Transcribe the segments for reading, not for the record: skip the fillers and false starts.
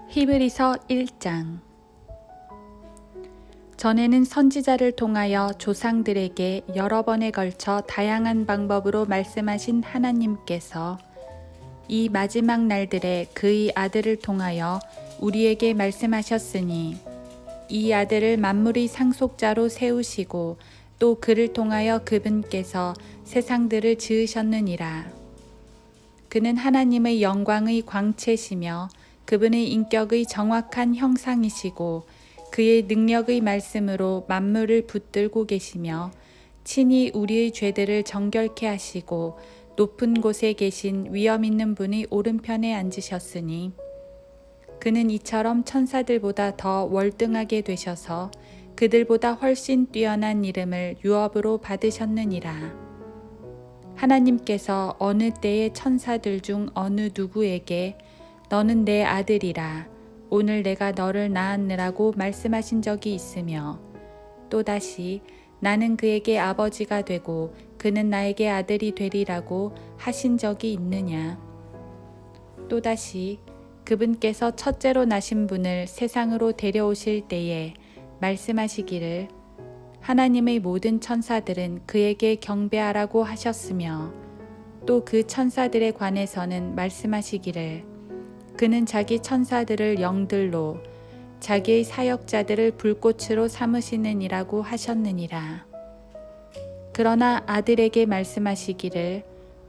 히브리서 1장. 전에는 선지자를 통하여 조상들에게 여러 번에 걸쳐 다양한 방법으로 말씀하신 하나님께서 이 마지막 날들에 그의 아들을 통하여 우리에게 말씀하셨으니, 이 아들을 만물의 상속자로 세우시고 또 그를 통하여 그분께서 세상들을 지으셨느니라. 그는 하나님의 영광의 광채시며 그분의 인격의 정확한 형상이시고 그의 능력의 말씀으로 만물을 붙들고 계시며 친히 우리의 죄들을 정결케 하시고 높은 곳에 계신 위엄 있는 분의 오른편에 앉으셨으니, 그는 이처럼 천사들보다 더 월등하게 되셔서 그들보다 훨씬 뛰어난 이름을 유업으로 받으셨느니라. 하나님께서 어느 때에 천사들 중 어느 누구에게 너는 내 아들이라, 오늘 내가 너를 낳았느라고 말씀하신 적이 있으며, 또다시 나는 그에게 아버지가 되고 그는 나에게 아들이 되리라고 하신 적이 있느냐. 또다시 그분께서 첫째로 나신 분을 세상으로 데려오실 때에 말씀하시기를 하나님의 모든 천사들은 그에게 경배하라고 하셨으며, 또 그 천사들에 관해서는 말씀하시기를 그는 자기 천사들을 영들로 자기의 사역자들을 불꽃으로 삼으시느니라고 하셨느니라. 그러나 아들에게 말씀하시기를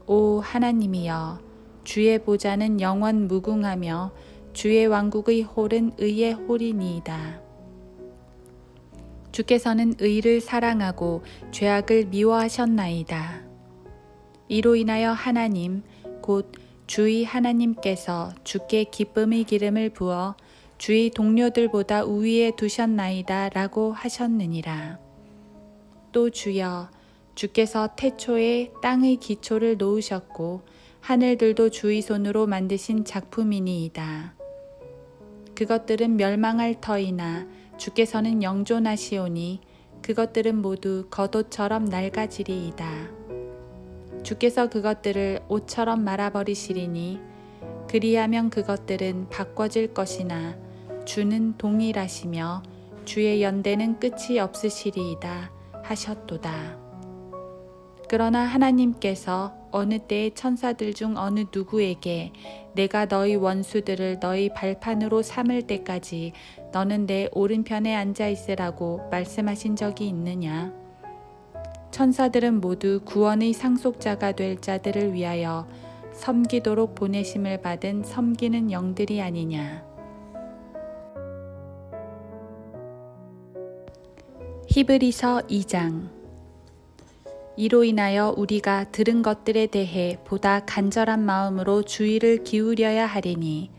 오 하나님이여, 주의 보좌는 영원 무궁하며 주의 왕국의 홀은 의의 홀이니이다. 주께서는 의를 사랑하고 죄악을 미워하셨나이다. 이로 인하여 하나님 곧 주의 하나님께서 주께 기쁨의 기름을 부어 주의 동료들보다 우위에 두셨나이다 라고 하셨느니라. 또 주여, 주께서 태초에 땅의 기초를 놓으셨고 하늘들도 주의 손으로 만드신 작품이니이다. 그것들은 멸망할 터이나 주께서는 영존하시오니 그것들은 모두 겉옷처럼 낡아지리이다. 주께서 그것들을 옷처럼 말아버리시리니 그리하면 그것들은 바꿔질 것이나 주는 동일하시며 주의 연대는 끝이 없으시리이다 하셨도다. 그러나 하나님께서 어느 때에 천사들 중 어느 누구에게 내가 너희 원수들을 너희 발판으로 삼을 때까지 너는 내 오른편에 앉아 있으라고 말씀하신 적이 있느냐? 천사들은 모두 구원의 상속자가 될 자들을 위하여 섬기도록 보내심을 받은 섬기는 영들이 아니냐. 히브리서 2장. 이로 인하여 우리가 들은 것들에 대해 보다 간절한 마음으로 주의를 기울여야 하리니,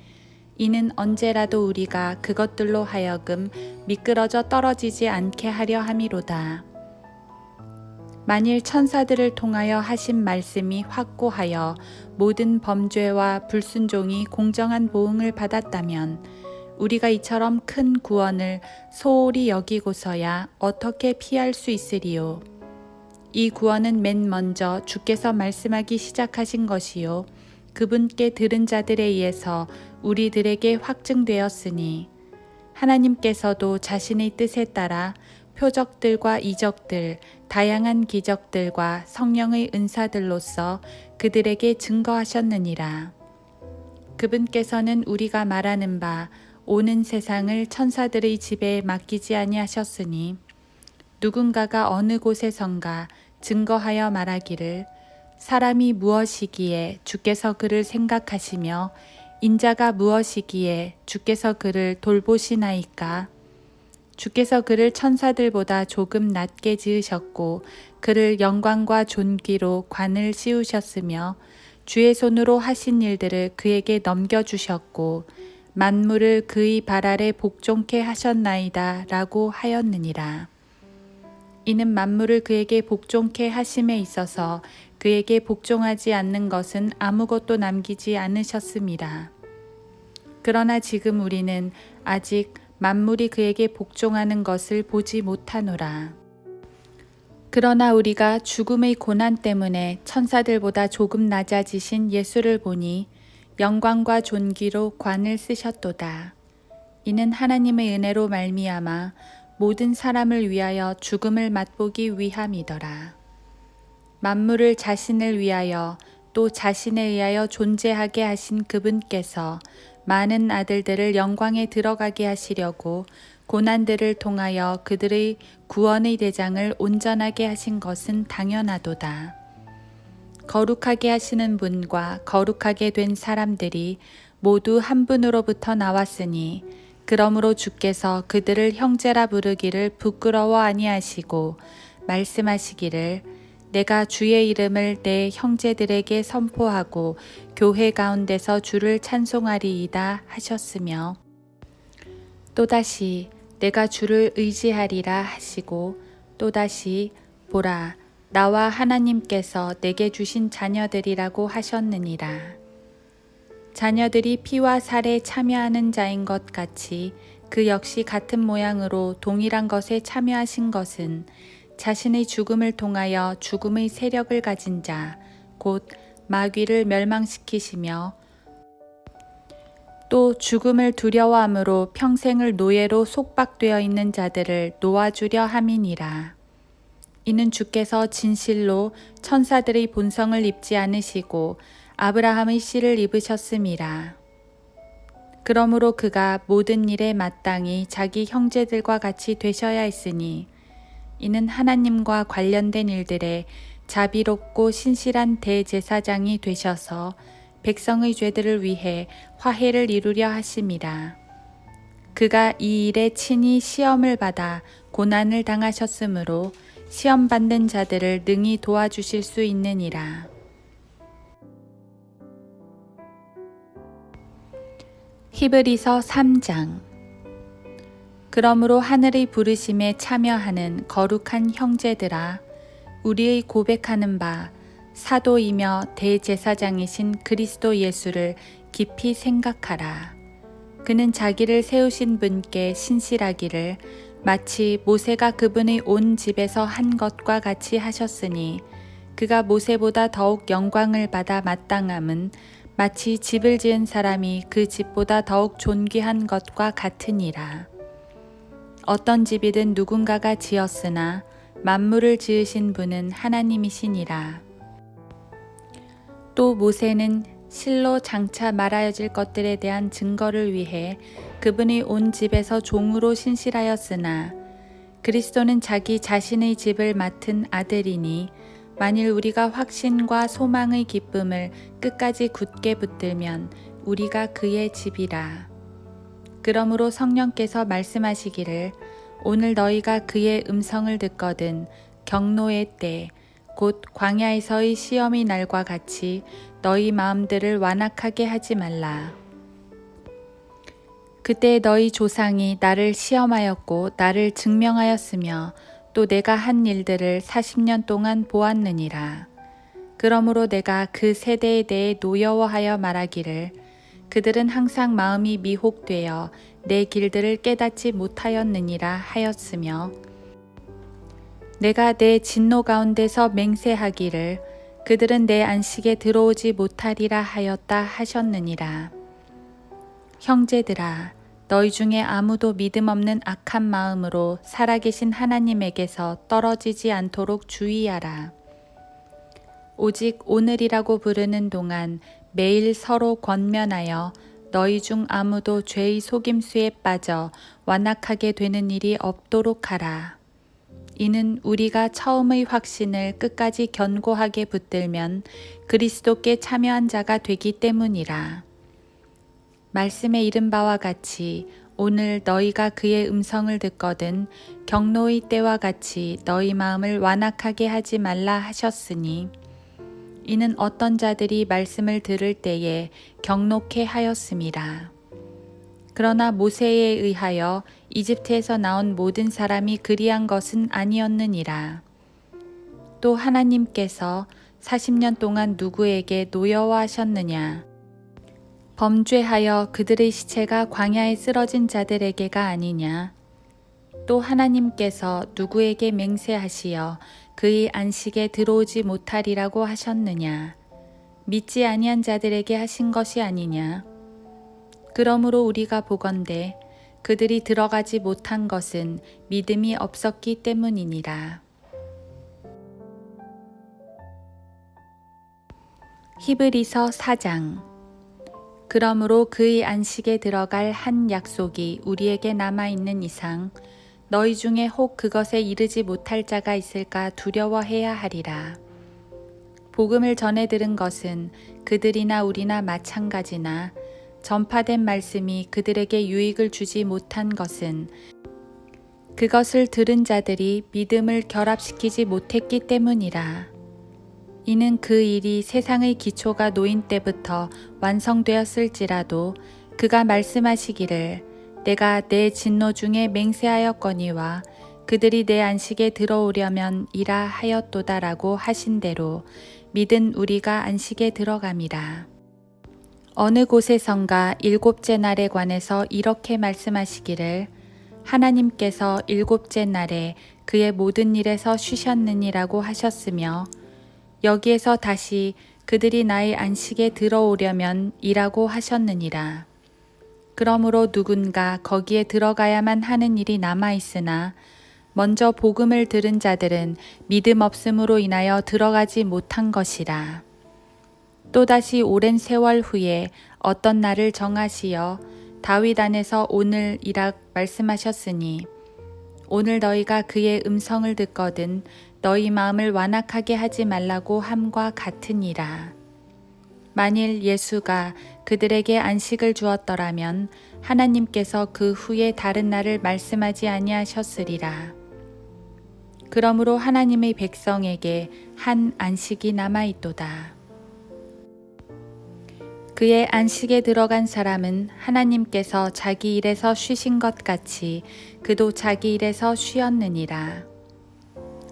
이는 언제라도 우리가 그것들로 하여금 미끄러져 떨어지지 않게 하려 함이로다. 만일 천사들을 통하여 하신 말씀이 확고하여 모든 범죄와 불순종이 공정한 보응을 받았다면 우리가 이처럼 큰 구원을 소홀히 여기고서야 어떻게 피할 수 있으리요. 이 구원은 맨 먼저 주께서 말씀하기 시작하신 것이요 그분께 들은 자들에 의해서 우리들에게 확증되었으니, 하나님께서도 자신의 뜻에 따라 표적들과 이적들, 다양한 기적들과 성령의 은사들로서 그들에게 증거하셨느니라. 그분께서는 우리가 말하는 바 오는 세상을 천사들의 지배에 맡기지 아니하셨으니, 누군가가 어느 곳에선가 증거하여 말하기를 사람이 무엇이기에 주께서 그를 생각하시며 인자가 무엇이기에 주께서 그를 돌보시나이까. 주께서 그를 천사들보다 조금 낮게 지으셨고 그를 영광과 존귀로 관을 씌우셨으며 주의 손으로 하신 일들을 그에게 넘겨주셨고 만물을 그의 발 아래 복종케 하셨나이다 라고 하였느니라. 이는 만물을 그에게 복종케 하심에 있어서 그에게 복종하지 않는 것은 아무것도 남기지 않으셨습니다. 그러나 지금 우리는 아직 만물이 그에게 복종하는 것을 보지 못하노라. 그러나 우리가 죽음의 고난 때문에 천사들보다 조금 낮아지신 예수를 보니 영광과 존귀로 관을 쓰셨도다. 이는 하나님의 은혜로 말미암아 모든 사람을 위하여 죽음을 맛보기 위함이더라. 만물을 자신을 위하여 또 자신에 의하여 존재하게 하신 그분께서 많은 아들들을 영광에 들어가게 하시려고 고난들을 통하여 그들의 구원의 대장을 온전하게 하신 것은 당연하도다. 거룩하게 하시는 분과 거룩하게 된 사람들이 모두 한 분으로부터 나왔으니 그러므로 주께서 그들을 형제라 부르기를 부끄러워 아니하시고 말씀하시기를 내가 주의 이름을 내 형제들에게 선포하고 교회 가운데서 주를 찬송하리이다 하셨으며 또다시 내가 주를 의지하리라 하시고 또다시 보라 나와 하나님께서 내게 주신 자녀들이라고 하셨느니라. 자녀들이 피와 살에 참여하는 자인 것 같이 그 역시 같은 모양으로 동일한 것에 참여하신 것은 자신의 죽음을 통하여 죽음의 세력을 가진 자, 곧 마귀를 멸망시키시며 또 죽음을 두려워함으로 평생을 노예로 속박되어 있는 자들을 놓아주려 함이니라. 이는 주께서 진실로 천사들의 본성을 입지 않으시고 아브라함의 씨를 입으셨음이라. 그러므로 그가 모든 일에 마땅히 자기 형제들과 같이 되셔야 했으니 이는 하나님과 관련된 일들에 자비롭고 신실한 대제사장이 되셔서 백성의 죄들을 위해 화해를 이루려 하심이라. 그가 이 일에 친히 시험을 받아 고난을 당하셨으므로 시험 받는 자들을 능히 도와주실 수 있느니라. 히브리서 3장. 그러므로 하늘의 부르심에 참여하는 거룩한 형제들아, 우리의 고백하는 바 사도이며 대제사장이신 그리스도 예수를 깊이 생각하라. 그는 자기를 세우신 분께 신실하기를 마치 모세가 그분의 온 집에서 한 것과 같이 하셨으니 그가 모세보다 더욱 영광을 받아 마땅함은 마치 집을 지은 사람이 그 집보다 더욱 존귀한 것과 같으니라. 어떤 집이든 누군가가 지었으나 만물을 지으신 분은 하나님이시니라. 또 모세는 실로 장차 말하여질 것들에 대한 증거를 위해 그분이 온 집에서 종으로 신실하였으나 그리스도는 자기 자신의 집을 맡은 아들이니 만일 우리가 확신과 소망의 기쁨을 끝까지 굳게 붙들면 우리가 그의 집이라. 그러므로 성령께서 말씀하시기를 오늘 너희가 그의 음성을 듣거든 경노의 때 곧 광야에서의 시험의 날과 같이 너희 마음들을 완악하게 하지 말라. 그때 너희 조상이 나를 시험하였고 나를 증명하였으며 또 내가 한 일들을 40년 동안 보았느니라. 그러므로 내가 그 세대에 대해 노여워하여 말하기를 그들은 항상 마음이 미혹되어 내 길들을 깨닫지 못하였느니라 하였으며 내가 내 진노 가운데서 맹세하기를 그들은 내 안식에 들어오지 못하리라 하였다 하셨느니라. 형제들아, 너희 중에 아무도 믿음 없는 악한 마음으로 살아계신 하나님에게서 떨어지지 않도록 주의하라. 오직 오늘이라고 부르는 동안 매일 서로 권면하여 너희 중 아무도 죄의 속임수에 빠져 완악하게 되는 일이 없도록 하라. 이는 우리가 처음의 확신을 끝까지 견고하게 붙들면 그리스도께 참여한 자가 되기 때문이라. 말씀에 이른 바와 같이 오늘 너희가 그의 음성을 듣거든 경노의 때와 같이 너희 마음을 완악하게 하지 말라 하셨으니 이는 어떤 자들이 말씀을 들을 때에 경노케 하였음이라. 그러나 모세에 의하여 이집트에서 나온 모든 사람이 그리한 것은 아니었느니라. 또 하나님께서 40년 동안 누구에게 노여워하셨느냐? 범죄하여 그들의 시체가 광야에 쓰러진 자들에게가 아니냐? 또 하나님께서 누구에게 맹세하시어 그의 안식에 들어오지 못하리라고 하셨느냐? 믿지 아니한 자들에게 하신 것이 아니냐? 그러므로 우리가 보건대 그들이 들어가지 못한 것은 믿음이 없었기 때문이니라. 히브리서 4장. 그러므로 그의 안식에 들어갈 한 약속이 우리에게 남아있는 이상 너희 중에 혹 그것에 이르지 못할 자가 있을까 두려워해야 하리라. 복음을 전해 들은 것은 그들이나 우리나 마찬가지나 전파된 말씀이 그들에게 유익을 주지 못한 것은 그것을 들은 자들이 믿음을 결합시키지 못했기 때문이라. 이는 그 일이 세상의 기초가 놓인 때부터 완성되었을지라도 그가 말씀하시기를 내가 내 진노 중에 맹세하였거니와 그들이 내 안식에 들어오려면 이라 하였도다라고 하신 대로 믿은 우리가 안식에 들어감이라. 어느 곳에선가 일곱째 날에 관해서 이렇게 말씀하시기를 하나님께서 일곱째 날에 그의 모든 일에서 쉬셨느니라고 하셨으며 여기에서 다시 그들이 나의 안식에 들어오려면 이라고 하셨느니라. 그러므로 누군가 거기에 들어가야만 하는 일이 남아있으나 먼저 복음을 들은 자들은 믿음 없음으로 인하여 들어가지 못한 것이라. 또다시 오랜 세월 후에 어떤 날을 정하시어 다윗 안에서 오늘이라 말씀하셨으니 오늘 너희가 그의 음성을 듣거든 너희 마음을 완악하게 하지 말라고 함과 같으니라. 만일 예수가 그들에게 안식을 주었더라면 하나님께서 그 후에 다른 날을 말씀하지 아니하셨으리라. 그러므로 하나님의 백성에게 한 안식이 남아있도다. 그의 안식에 들어간 사람은 하나님께서 자기 일에서 쉬신 것 같이 그도 자기 일에서 쉬었느니라.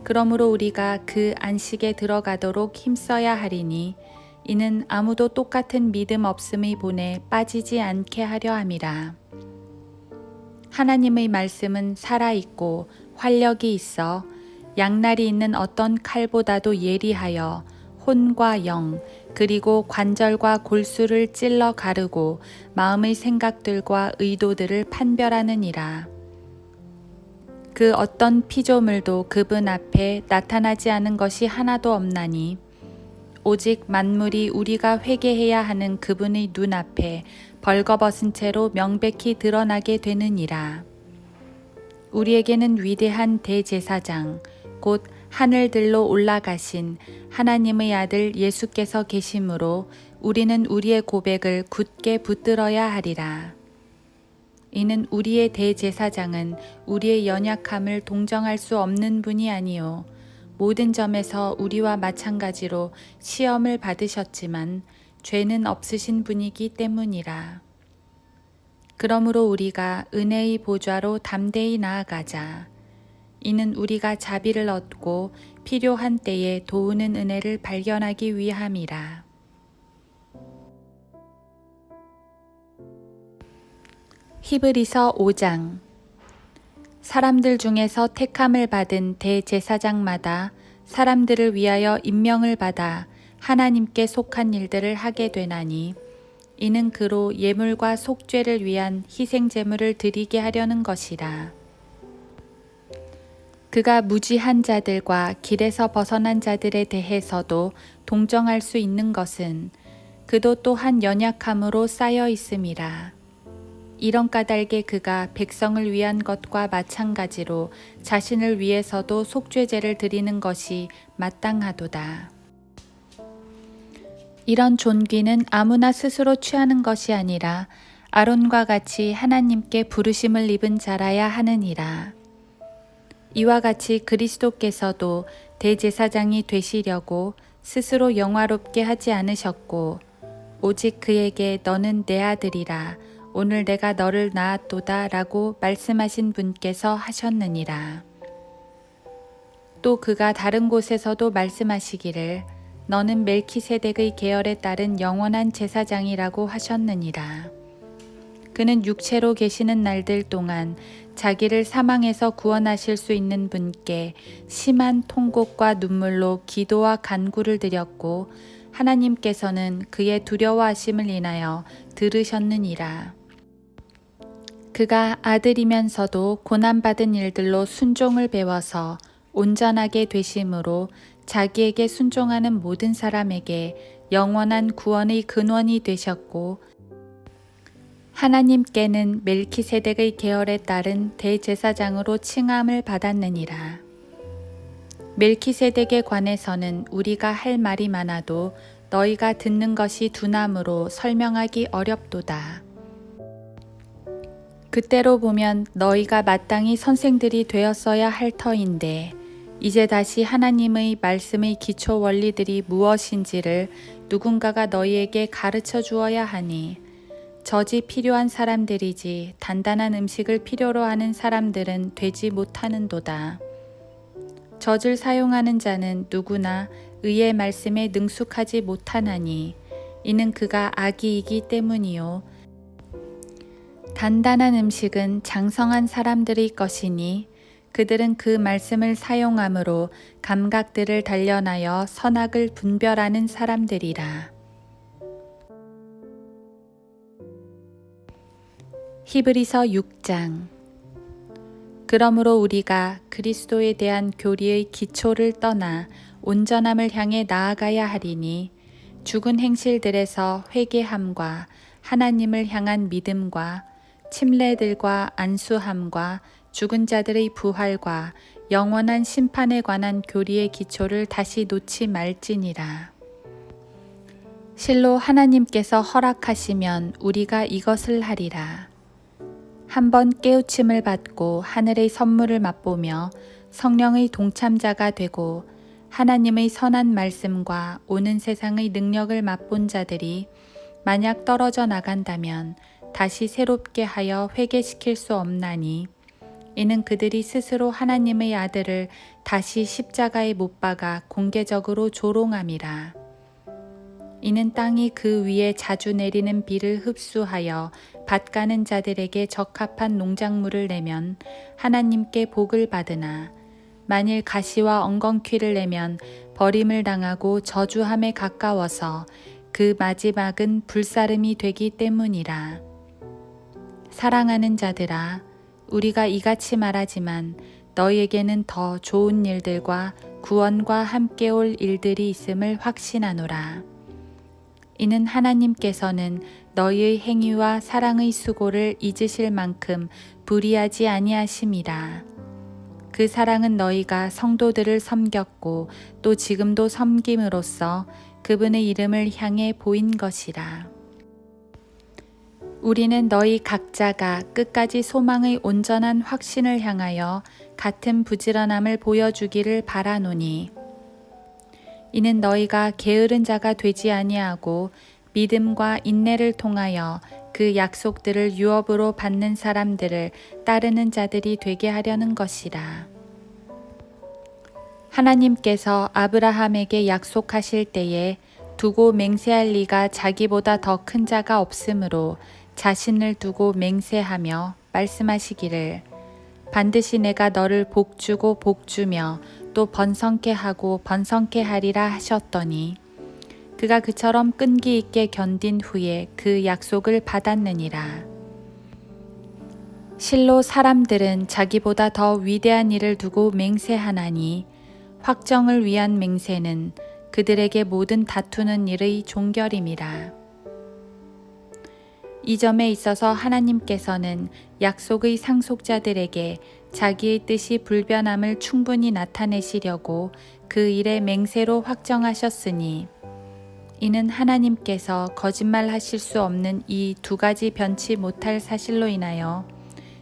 그러므로 우리가 그 안식에 들어가도록 힘써야 하리니 이는 아무도 똑같은 믿음 없음의 본에 빠지지 않게 하려 함이라. 하나님의 말씀은 살아있고 활력이 있어 양날이 있는 어떤 칼보다도 예리하여 혼과 영 그리고 관절과 골수를 찔러 가르고 마음의 생각들과 의도들을 판별하느니라. 그 어떤 피조물도 그분 앞에 나타나지 않은 것이 하나도 없나니 오직 만물이 우리가 회개해야 하는 그분의 눈앞에 벌거벗은 채로 명백히 드러나게 되느니라. 우리에게는 위대한 대제사장 곧 하늘들로 올라가신 하나님의 아들 예수께서 계심으로 우리는 우리의 고백을 굳게 붙들어야 하리라. 이는 우리의 대제사장은 우리의 연약함을 동정할 수 없는 분이 아니요 모든 점에서 우리와 마찬가지로 시험을 받으셨지만 죄는 없으신 분이기 때문이라. 그러므로 우리가 은혜의 보좌로 담대히 나아가자. 이는 우리가 자비를 얻고 필요한 때에 도우는 은혜를 발견하기 위함이라. 히브리서 5장. 사람들 중에서 택함을 받은 대제사장마다 사람들을 위하여 임명을 받아 하나님께 속한 일들을 하게 되나니 이는 그로 예물과 속죄를 위한 희생제물을 드리게 하려는 것이라. 그가 무지한 자들과 길에서 벗어난 자들에 대해서도 동정할 수 있는 것은 그도 또한 연약함으로 쌓여 있음이라. 이런 까닭에 그가 백성을 위한 것과 마찬가지로 자신을 위해서도 속죄제를 드리는 것이 마땅하도다. 이런 존귀는 아무나 스스로 취하는 것이 아니라 아론과 같이 하나님께 부르심을 입은 자라야 하느니라. 이와 같이 그리스도께서도 대제사장이 되시려고 스스로 영화롭게 하지 않으셨고 오직 그에게 너는 내 아들이라 오늘 내가 너를 낳았도다 라고 말씀하신 분께서 하셨느니라. 또 그가 다른 곳에서도 말씀하시기를 너는 멜키세덱의 계열에 따른 영원한 제사장이라고 하셨느니라. 그는 육체로 계시는 날들 동안 자기를 사망에서 구원하실 수 있는 분께 심한 통곡과 눈물로 기도와 간구를 드렸고 하나님께서는 그의 두려워하심을 인하여 들으셨느니라. 그가 아들이면서도 고난받은 일들로 순종을 배워서 온전하게 되심으로 자기에게 순종하는 모든 사람에게 영원한 구원의 근원이 되셨고 하나님께는 멜키세덱의 계열에 따른 대제사장으로 칭함을 받았느니라. 멜키세덱에 관해서는 우리가 할 말이 많아도 너희가 듣는 것이 두나무로 설명하기 어렵도다. 그때로 보면 너희가 마땅히 선생들이 되었어야 할 터인데 이제 다시 하나님의 말씀의 기초 원리들이 무엇인지를 누군가가 너희에게 가르쳐 주어야 하니 젖이 필요한 사람들이지 단단한 음식을 필요로 하는 사람들은 되지 못하는도다. 젖을 사용하는 자는 누구나 의의 말씀에 능숙하지 못하나니 이는 그가 악이이기 때문이요. 단단한 음식은 장성한 사람들의 것이니 그들은 그 말씀을 사용함으로 감각들을 단련하여 선악을 분별하는 사람들이라. 히브리서 6장. 그러므로 우리가 그리스도에 대한 교리의 기초를 떠나 온전함을 향해 나아가야 하리니 죽은 행실들에서 회개함과 하나님을 향한 믿음과 침례들과 안수함과 죽은 자들의 부활과 영원한 심판에 관한 교리의 기초를 다시 놓지 말지니라. 실로 하나님께서 허락하시면 우리가 이것을 하리라. 한번 깨우침을 받고 하늘의 선물을 맛보며 성령의 동참자가 되고 하나님의 선한 말씀과 오는 세상의 능력을 맛본 자들이 만약 떨어져 나간다면 다시 새롭게 하여 회개시킬 수 없나니 이는 그들이 스스로 하나님의 아들을 다시 십자가에 못 박아 공개적으로 조롱함이라. 이는 땅이 그 위에 자주 내리는 비를 흡수하여 밭 가는 자들에게 적합한 농작물을 내면 하나님께 복을 받으나 만일 가시와 엉겅퀴를 내면 버림을 당하고 저주함에 가까워서 그 마지막은 불사름이 되기 때문이라. 사랑하는 자들아, 우리가 이같이 말하지만 너희에게는 더 좋은 일들과 구원과 함께 올 일들이 있음을 확신하노라. 이는 하나님께서는 너희의 행위와 사랑의 수고를 잊으실 만큼 불의하지 아니하심이라. 그 사랑은 너희가 성도들을 섬겼고 또 지금도 섬김으로써 그분의 이름을 향해 보인 것이라. 우리는 너희 각자가 끝까지 소망의 온전한 확신을 향하여 같은 부지런함을 보여주기를 바라노니 이는 너희가 게으른 자가 되지 아니하고 믿음과 인내를 통하여 그 약속들을 유업으로 받는 사람들을 따르는 자들이 되게 하려는 것이라. 하나님께서 아브라함에게 약속하실 때에 두고 맹세할 리가 자기보다 더 큰 자가 없으므로 자신을 두고 맹세하며 말씀하시기를 반드시 내가 너를 복주고 복주며 또 번성케 하고 번성케 하리라 하셨더니 그가 그처럼 끈기 있게 견딘 후에 그 약속을 받았느니라. 실로 사람들은 자기보다 더 위대한 일을 두고 맹세하나니 확정을 위한 맹세는 그들에게 모든 다투는 일의 종결임이라. 이 점에 있어서 하나님께서는 약속의 상속자들에게 자기의 뜻이 불변함을 충분히 나타내시려고 그 일의 맹세로 확정하셨으니 이는 하나님께서 거짓말하실 수 없는 이 두 가지 변치 못할 사실로 인하여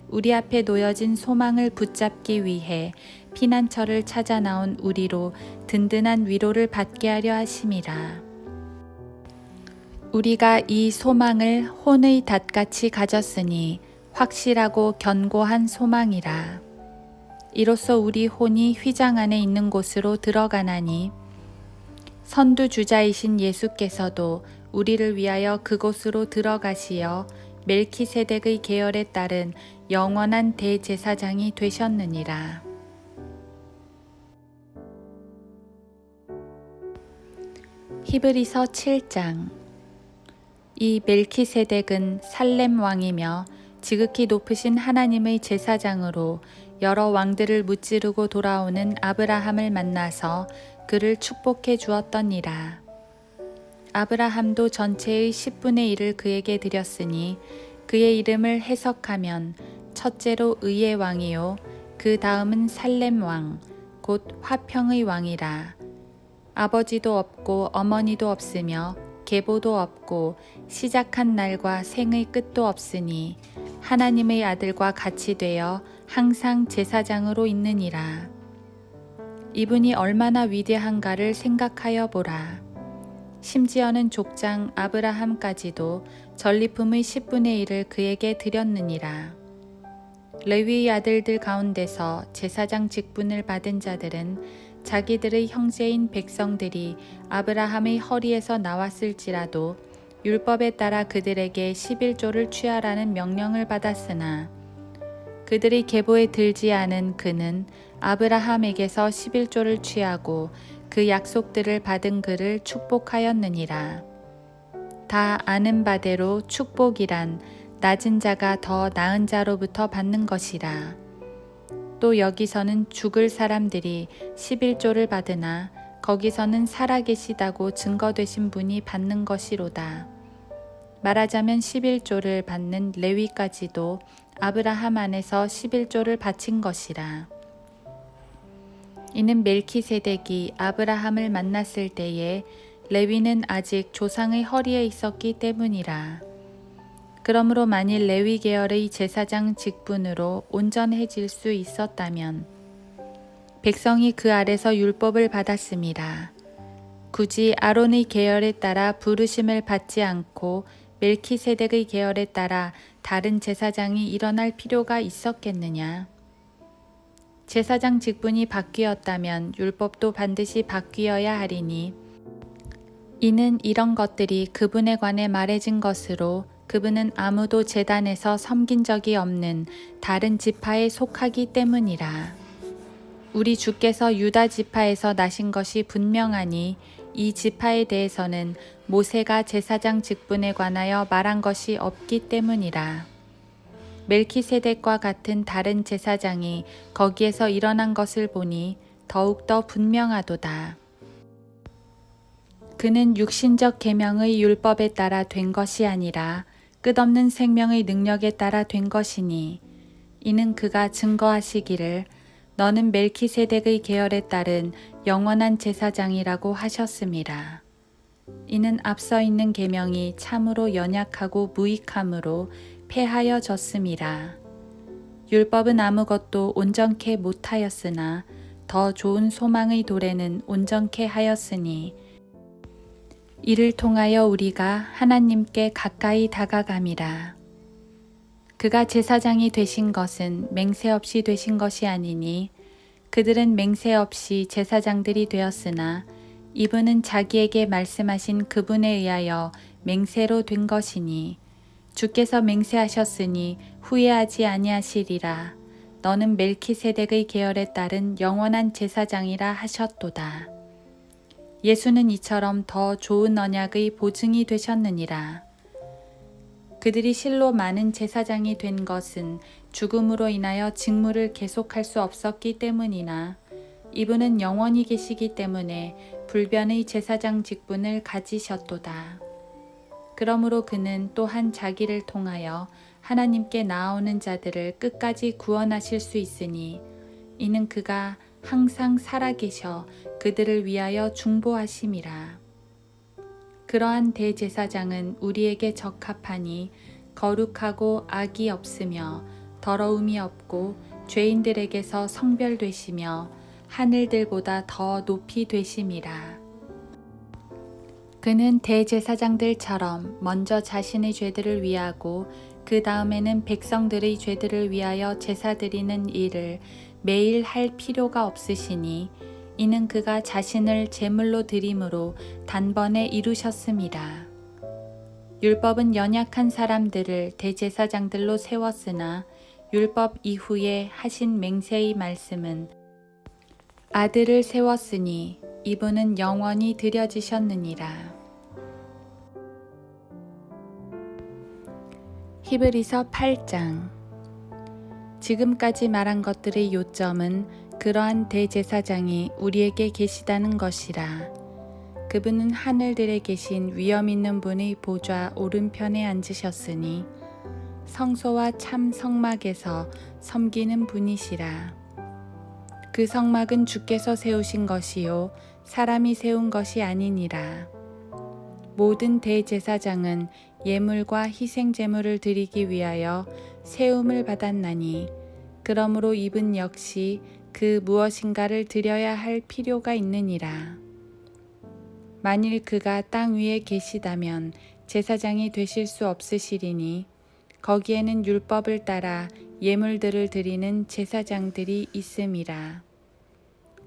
우리 앞에 놓여진 소망을 붙잡기 위해 피난처를 찾아 나온 우리로 든든한 위로를 받게 하려 하심이라. 우리가 이 소망을 혼의 닷같이 가졌으니 확실하고 견고한 소망이라. 이로써 우리 혼이 휘장 안에 있는 곳으로 들어가나니 선두주자이신 예수께서도 우리를 위하여 그곳으로 들어가시어 멜키세덱의 계열에 따른 영원한 대제사장이 되셨느니라. 히브리서 7장. 이 멜키세덱은 살렘 왕이며 지극히 높으신 하나님의 제사장으로 여러 왕들을 무찌르고 돌아오는 아브라함을 만나서 그를 축복해 주었더니라. 아브라함도 전체의 10분의 1을 그에게 드렸으니 그의 이름을 해석하면 첫째로 의의 왕이요 그 다음은 살렘 왕 곧 화평의 왕이라. 아버지도 없고 어머니도 없으며 계보도 없고 시작한 날과 생의 끝도 없으니 하나님의 아들과 같이 되어 항상 제사장으로 있느니라. 이분이 얼마나 위대한가를 생각하여 보라. 심지어는 족장 아브라함까지도 전리품의 10분의 1을 그에게 드렸느니라. 레위의 아들들 가운데서 제사장 직분을 받은 자들은 자기들의 형제인 백성들이 아브라함의 허리에서 나왔을지라도 율법에 따라 그들에게 11조를 취하라는 명령을 받았으나 그들의 계보에 들지 않은 그는 아브라함에게서 11조를 취하고 그 약속들을 받은 그를 축복하였느니라. 다 아는 바대로 축복이란 낮은 자가 더 나은 자로부터 받는 것이라. 또 여기서는 죽을 사람들이 11조를 받으나 거기서는 살아계시다고 증거되신 분이 받는 것이로다. 말하자면 11조를 받는 레위까지도 아브라함 안에서 11조를 바친 것이라. 이는 멜키세덱이 아브라함을 만났을 때에 레위는 아직 조상의 허리에 있었기 때문이라. 그러므로 만일 레위 계열의 제사장 직분으로 온전해질 수 있었다면 백성이 그 아래서 율법을 받았음이라. 굳이 아론의 계열에 따라 부르심을 받지 않고 멜키세덱의 계열에 따라 다른 제사장이 일어날 필요가 있었겠느냐? 제사장 직분이 바뀌었다면 율법도 반드시 바뀌어야 하리니 이는 이런 것들이 그분에 관해 말해진 것으로 그분은 아무도 제단에서 섬긴 적이 없는 다른 지파에 속하기 때문이라. 우리 주께서 유다 지파에서 나신 것이 분명하니 이 지파에 대해서는 모세가 제사장 직분에 관하여 말한 것이 없기 때문이라. 멜키세덱과 같은 다른 제사장이 거기에서 일어난 것을 보니 더욱더 분명하도다. 그는 육신적 계명의 율법에 따라 된 것이 아니라 끝없는 생명의 능력에 따라 된 것이니 이는 그가 증거하시기를 너는 멜키세덱의 계열에 따른 영원한 제사장이라고 하셨음이라. 이는 앞서 있는 계명이 참으로 연약하고 무익함으로 폐하여졌음이라. 율법은 아무것도 온전케 못하였으나 더 좋은 소망의 도래는 온전케 하였으니 이를 통하여 우리가 하나님께 가까이 다가감이라. 그가 제사장이 되신 것은 맹세 없이 되신 것이 아니니 그들은 맹세 없이 제사장들이 되었으나 이분은 자기에게 말씀하신 그분에 의하여 맹세로 된 것이니 주께서 맹세하셨으니 후회하지 아니하시리라. 너는 멜키세덱의 계열에 따른 영원한 제사장이라 하셨도다. 예수는 이처럼 더 좋은 언약의 보증이 되셨느니라. 그들이 실로 많은 제사장이 된 것은 죽음으로 인하여 직무를 계속할 수 없었기 때문이나 이분은 영원히 계시기 때문에 불변의 제사장 직분을 가지셨도다. 그러므로 그는 또한 자기를 통하여 하나님께 나아오는 자들을 끝까지 구원하실 수 있으니 이는 그가 항상 살아계셔 그들을 위하여 중보하심이라. 그러한 대제사장은 우리에게 적합하니 거룩하고 악이 없으며 더러움이 없고 죄인들에게서 성별되시며 하늘들보다 더 높이 되심이라. 그는 대제사장들처럼 먼저 자신의 죄들을 위하고 그 다음에는 백성들의 죄들을 위하여 제사 드리는 일을 매일 할 필요가 없으시니 이는 그가 자신을 제물로 드림으로 단번에 이루셨습니다. 율법은 연약한 사람들을 대제사장들로 세웠으나 율법 이후에 하신 맹세의 말씀은 아들을 세웠으니 이분은 영원히 드려지셨느니라. 히브리서 8장. 지금까지 말한 것들의 요점은 그러한 대제사장이 우리에게 계시다는 것이라. 그분은 하늘들에 계신 위엄 있는 분의 보좌 오른편에 앉으셨으니 성소와 참 성막에서 섬기는 분이시라. 그 성막은 주께서 세우신 것이요 사람이 세운 것이 아니니라. 모든 대제사장은 예물과 희생제물을 드리기 위하여 세움을 받았나니 그러므로 이분 역시 그 무엇인가를 드려야 할 필요가 있느니라. 만일 그가 땅 위에 계시다면 제사장이 되실 수 없으시리니 거기에는 율법을 따라 예물들을 드리는 제사장들이 있음이라.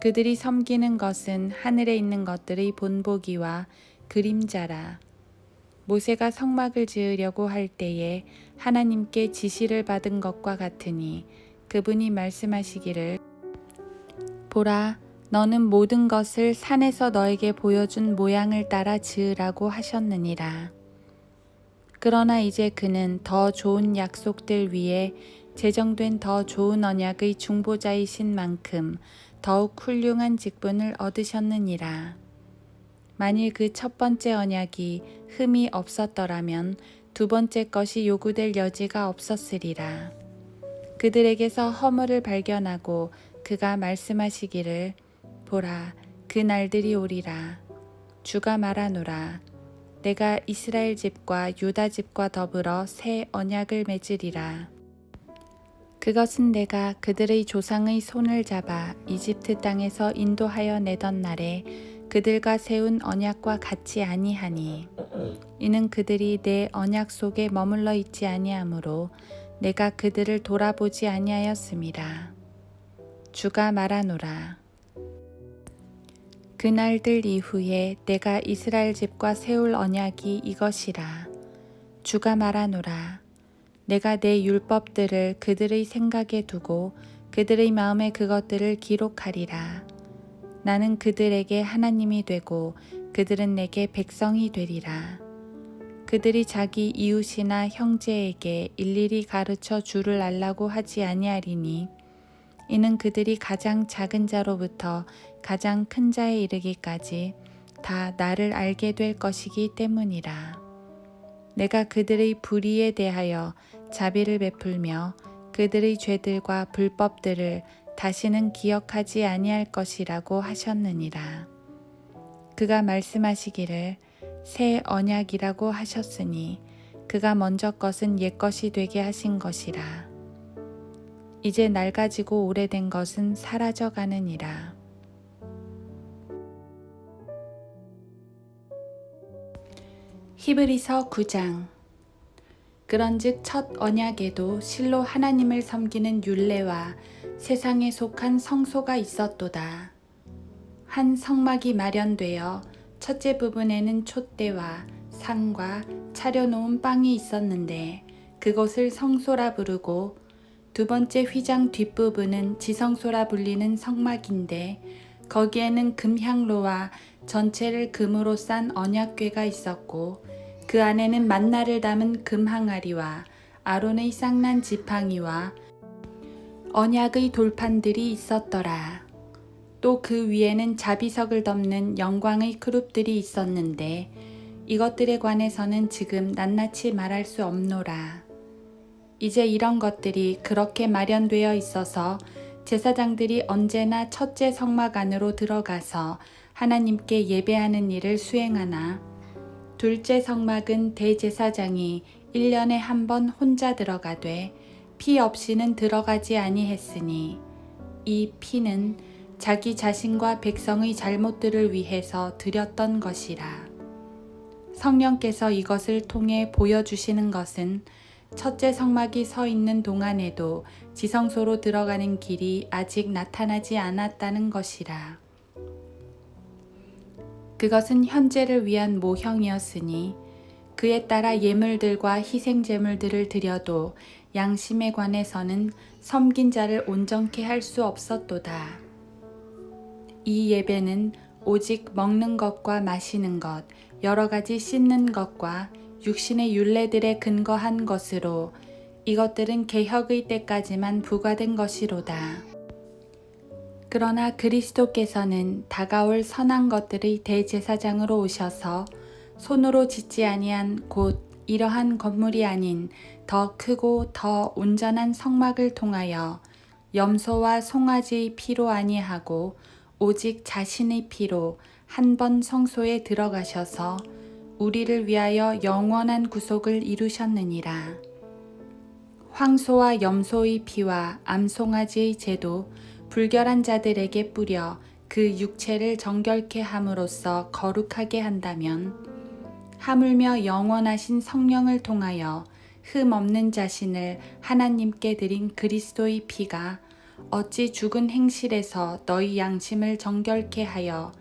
그들이 섬기는 것은 하늘에 있는 것들의 본보기와 그림자라. 모세가 성막을 지으려고 할 때에 하나님께 지시를 받은 것과 같으니 그분이 말씀하시기를 보라, 너는 모든 것을 산에서 너에게 보여준 모양을 따라 지으라고 하셨느니라. 그러나 이제 그는 더 좋은 약속들 위에 제정된 더 좋은 언약의 중보자이신 만큼 더욱 훌륭한 직분을 얻으셨느니라. 만일 그 첫 번째 언약이 흠이 없었더라면 두 번째 것이 요구될 여지가 없었으리라. 그들에게서 허물을 발견하고 그가 말씀하시기를 보라, 그 날들이 오리라. 주가 말하노라. 내가 이스라엘 집과 유다 집과 더불어 새 언약을 맺으리라. 그것은 내가 그들의 조상의 손을 잡아 이집트 땅에서 인도하여 내던 날에 그들과 세운 언약과 같지 아니하니 이는 그들이 내 언약 속에 머물러 있지 아니하므로 내가 그들을 돌아보지 아니하였음이라. 주가 말하노라. 그날들 이후에 내가 이스라엘 집과 세울 언약이 이것이라. 주가 말하노라. 내가 내 율법들을 그들의 생각에 두고 그들의 마음에 그것들을 기록하리라. 나는 그들에게 하나님이 되고 그들은 내게 백성이 되리라. 그들이 자기 이웃이나 형제에게 일일이 가르쳐 주를 알라고 하지 아니하리니 이는 그들이 가장 작은 자로부터 가장 큰 자에 이르기까지 다 나를 알게 될 것이기 때문이라. 내가 그들의 불의에 대하여 자비를 베풀며 그들의 죄들과 불법들을 다시는 기억하지 아니할 것이라고 하셨느니라. 그가 말씀하시기를 새 언약이라고 하셨으니 그가 먼저 것은 옛 것이 되게 하신 것이라. 이제 낡아지고 오래된 것은 사라져 가느니라. 히브리서 9장. 그런즉 첫 언약에도 실로 하나님을 섬기는 율례와 세상에 속한 성소가 있었도다. 한 성막이 마련되어 첫째 부분에는 촛대와 상과 차려놓은 빵이 있었는데 그것을 성소라 부르고 두 번째 휘장 뒷부분은 지성소라 불리는 성막인데 거기에는 금향로와 전체를 금으로 싼 언약궤가 있었고 그 안에는 만나를 담은 금항아리와 아론의 쌍난 지팡이와 언약의 돌판들이 있었더라. 또 그 위에는 자비석을 덮는 영광의 그룹들이 있었는데 이것들에 관해서는 지금 낱낱이 말할 수 없노라. 이제 이런 것들이 그렇게 마련되어 있어서 제사장들이 언제나 첫째 성막 안으로 들어가서 하나님께 예배하는 일을 수행하나 둘째 성막은 대제사장이 1년에 한 번 혼자 들어가되 피 없이는 들어가지 아니했으니 이 피는 자기 자신과 백성의 잘못들을 위해서 드렸던 것이라. 성령께서 이것을 통해 보여주시는 것은 첫째 성막이 서 있는 동안에도 지성소로 들어가는 길이 아직 나타나지 않았다는 것이라. 그것은 현재를 위한 모형이었으니 그에 따라 예물들과 희생제물들을 드려도 양심에 관해서는 섬긴 자를 온전케 할 수 없었도다. 이 예배는 오직 먹는 것과 마시는 것, 여러 가지 씻는 것과 육신의 율례들에 근거한 것으로 이것들은 개혁의 때까지만 부과된 것이로다. 그러나 그리스도께서는 다가올 선한 것들의 대제사장으로 오셔서 손으로 짓지 아니한 곧 이러한 건물이 아닌 더 크고 더 온전한 성막을 통하여 염소와 송아지의 피로 아니하고 오직 자신의 피로 한 번 성소에 들어가셔서 우리를 위하여 영원한 구속을 이루셨느니라. 황소와 염소의 피와 암송아지의 제도 불결한 자들에게 뿌려 그 육체를 정결케 함으로써 거룩하게 한다면 하물며 영원하신 성령을 통하여 흠 없는 자신을 하나님께 드린 그리스도의 피가 어찌 죽은 행실에서 너희 양심을 정결케 하여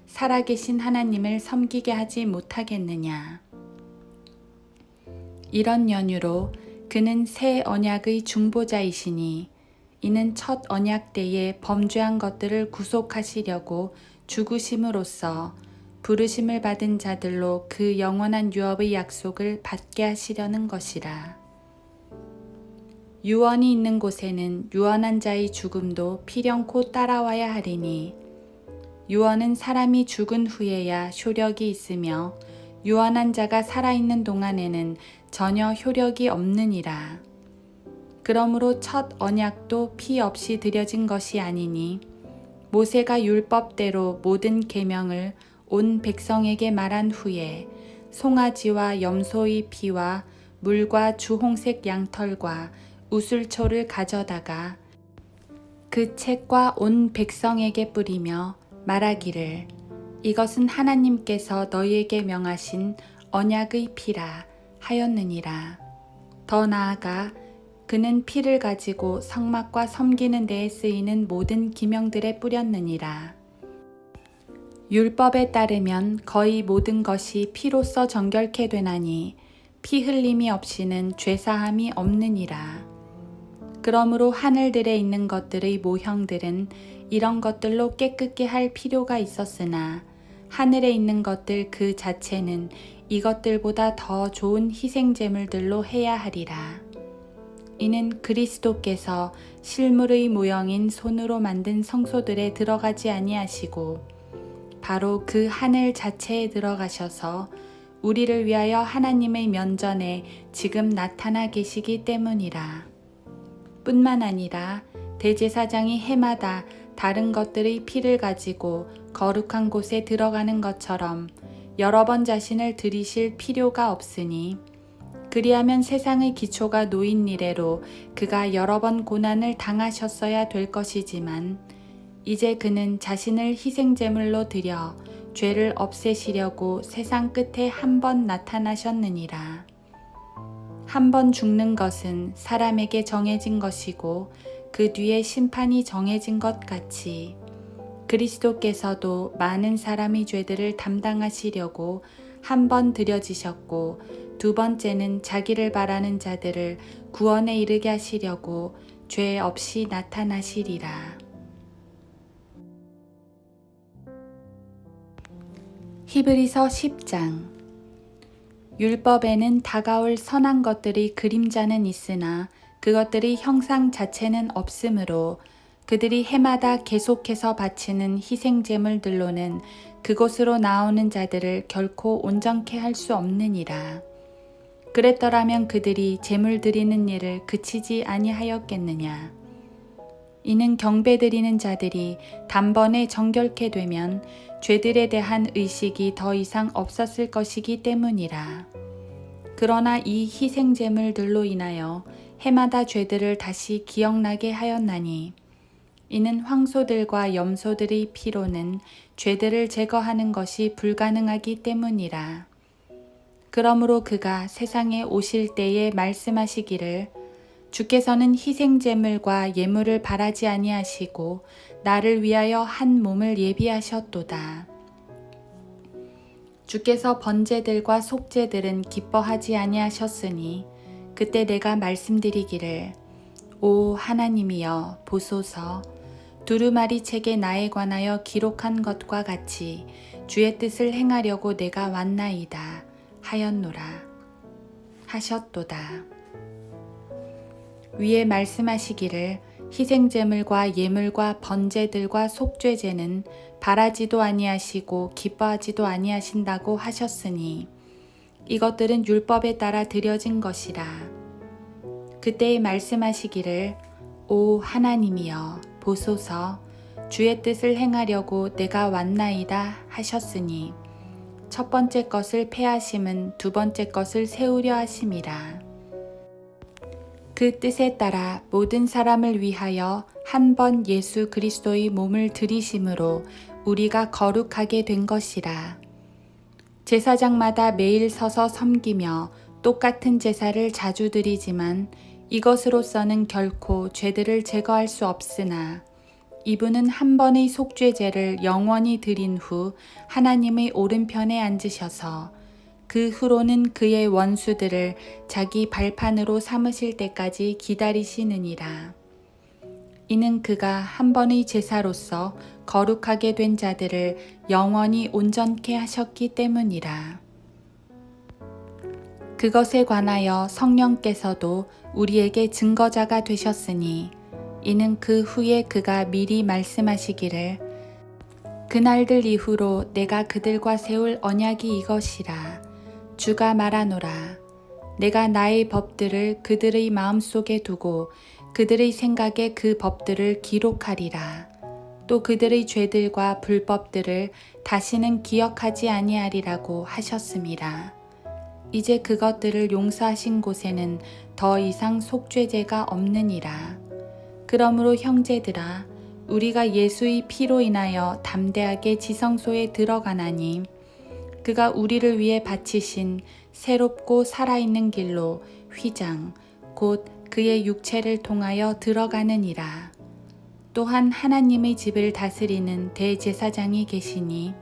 살아계신 하나님을 섬기게 하지 못하겠느냐. 이런 연유로 그는 새 언약의 중보자이시니 이는 첫 언약 때에 범죄한 것들을 구속하시려고 죽으심으로써 부르심을 받은 자들로 그 영원한 유업의 약속을 받게 하시려는 것이라. 유언이 있는 곳에는 유언한 자의 죽음도 필연코 따라와야 하리니 유언은 사람이 죽은 후에야 효력이 있으며 유언한 자가 살아있는 동안에는 전혀 효력이 없느니라. 그러므로 첫 언약도 피 없이 드려진 것이 아니니 모세가 율법대로 모든 계명을 온 백성에게 말한 후에 송아지와 염소의 피와 물과 주홍색 양털과 우슬초를 가져다가 그 책과 온 백성에게 뿌리며 말하기를 이것은 하나님께서 너희에게 명하신 언약의 피라 하였느니라. 더 나아가 그는 피를 가지고 성막과 섬기는 데에 쓰이는 모든 기명들에 뿌렸느니라. 율법에 따르면 거의 모든 것이 피로써 정결케 되나니 피 흘림이 없이는 죄사함이 없느니라. 그러므로 하늘들에 있는 것들의 모형들은 이런 것들로 깨끗게 할 필요가 있었으나 하늘에 있는 것들 그 자체는 이것들보다 더 좋은 희생제물들로 해야 하리라. 이는 그리스도께서 실물의 모형인 손으로 만든 성소들에 들어가지 아니하시고 바로 그 하늘 자체에 들어가셔서 우리를 위하여 하나님의 면전에 지금 나타나 계시기 때문이라. 뿐만 아니라 대제사장이 해마다 다른 것들의 피를 가지고 거룩한 곳에 들어가는 것처럼 여러 번 자신을 들이실 필요가 없으니 그리하면 세상의 기초가 놓인 이래로 그가 여러 번 고난을 당하셨어야 될 것이지만 이제 그는 자신을 희생제물로 드려 죄를 없애시려고 세상 끝에 한 번 나타나셨느니라. 한 번 죽는 것은 사람에게 정해진 것이고 그 뒤에 심판이 정해진 것 같이 그리스도께서도 많은 사람의 죄들을 담당하시려고 한 번 드려지셨고 두 번째는 자기를 바라는 자들을 구원에 이르게 하시려고 죄 없이 나타나시리라. 히브리서 10장. 율법에는 다가올 선한 것들이 그림자는 있으나 그것들이 형상 자체는 없으므로 그들이 해마다 계속해서 바치는 희생제물들로는 그곳으로 나오는 자들을 결코 온전케 할 수 없느니라. 그랬더라면 그들이 제물 드리는 일을 그치지 아니하였겠느냐. 이는 경배 드리는 자들이 단번에 정결케 되면 죄들에 대한 의식이 더 이상 없었을 것이기 때문이라. 그러나 이 희생제물들로 인하여 해마다 죄들을 다시 기억나게 하였나니 이는 황소들과 염소들의 피로는 죄들을 제거하는 것이 불가능하기 때문이라. 그러므로 그가 세상에 오실 때에 말씀하시기를 주께서는 희생제물과 예물을 바라지 아니하시고 나를 위하여 한 몸을 예비하셨도다. 주께서 번제들과 속제들은 기뻐하지 아니하셨으니 그때 내가 말씀드리기를 오 하나님이여 보소서 두루마리 책에 나에 관하여 기록한 것과 같이 주의 뜻을 행하려고 내가 왔나이다 하였노라 하셨도다. 위에 말씀하시기를 희생제물과 예물과 번제들과 속죄제는 바라지도 아니하시고 기뻐하지도 아니하신다고 하셨으니 이것들은 율법에 따라 드려진 것이라. 그때에 말씀하시기를 오 하나님이여 보소서 주의 뜻을 행하려고 내가 왔나이다 하셨으니 첫 번째 것을 폐하심은 두 번째 것을 세우려 하심이라. 그 뜻에 따라 모든 사람을 위하여 한 번 예수 그리스도의 몸을 들이심으로 우리가 거룩하게 된 것이라. 제사장마다 매일 서서 섬기며 똑같은 제사를 자주 드리지만 이것으로서는 결코 죄들을 제거할 수 없으나 이분은 한 번의 속죄제를 영원히 드린 후 하나님의 오른편에 앉으셔서 그 후로는 그의 원수들을 자기 발판으로 삼으실 때까지 기다리시느니라. 이는 그가 한 번의 제사로서 거룩하게 된 자들을 영원히 온전케 하셨기 때문이라. 그것에 관하여 성령께서도 우리에게 증거자가 되셨으니 이는 그 후에 그가 미리 말씀하시기를 그날들 이후로 내가 그들과 세울 언약이 이것이라. 주가 말하노라. 내가 나의 법들을 그들의 마음속에 두고 그들의 생각에 그 법들을 기록하리라. 또 그들의 죄들과 불법들을 다시는 기억하지 아니하리라고 하셨습니다. 이제 그것들을 용서하신 곳에는 더 이상 속죄제가 없느니라. 그러므로 형제들아 우리가 예수의 피로 인하여 담대하게 지성소에 들어가나니 그가 우리를 위해 바치신 새롭고 살아있는 길로 휘장 곧 그의 육체를 통하여 들어가느니라. 또한 하나님의 집을 다스리는 대제사장이 계시니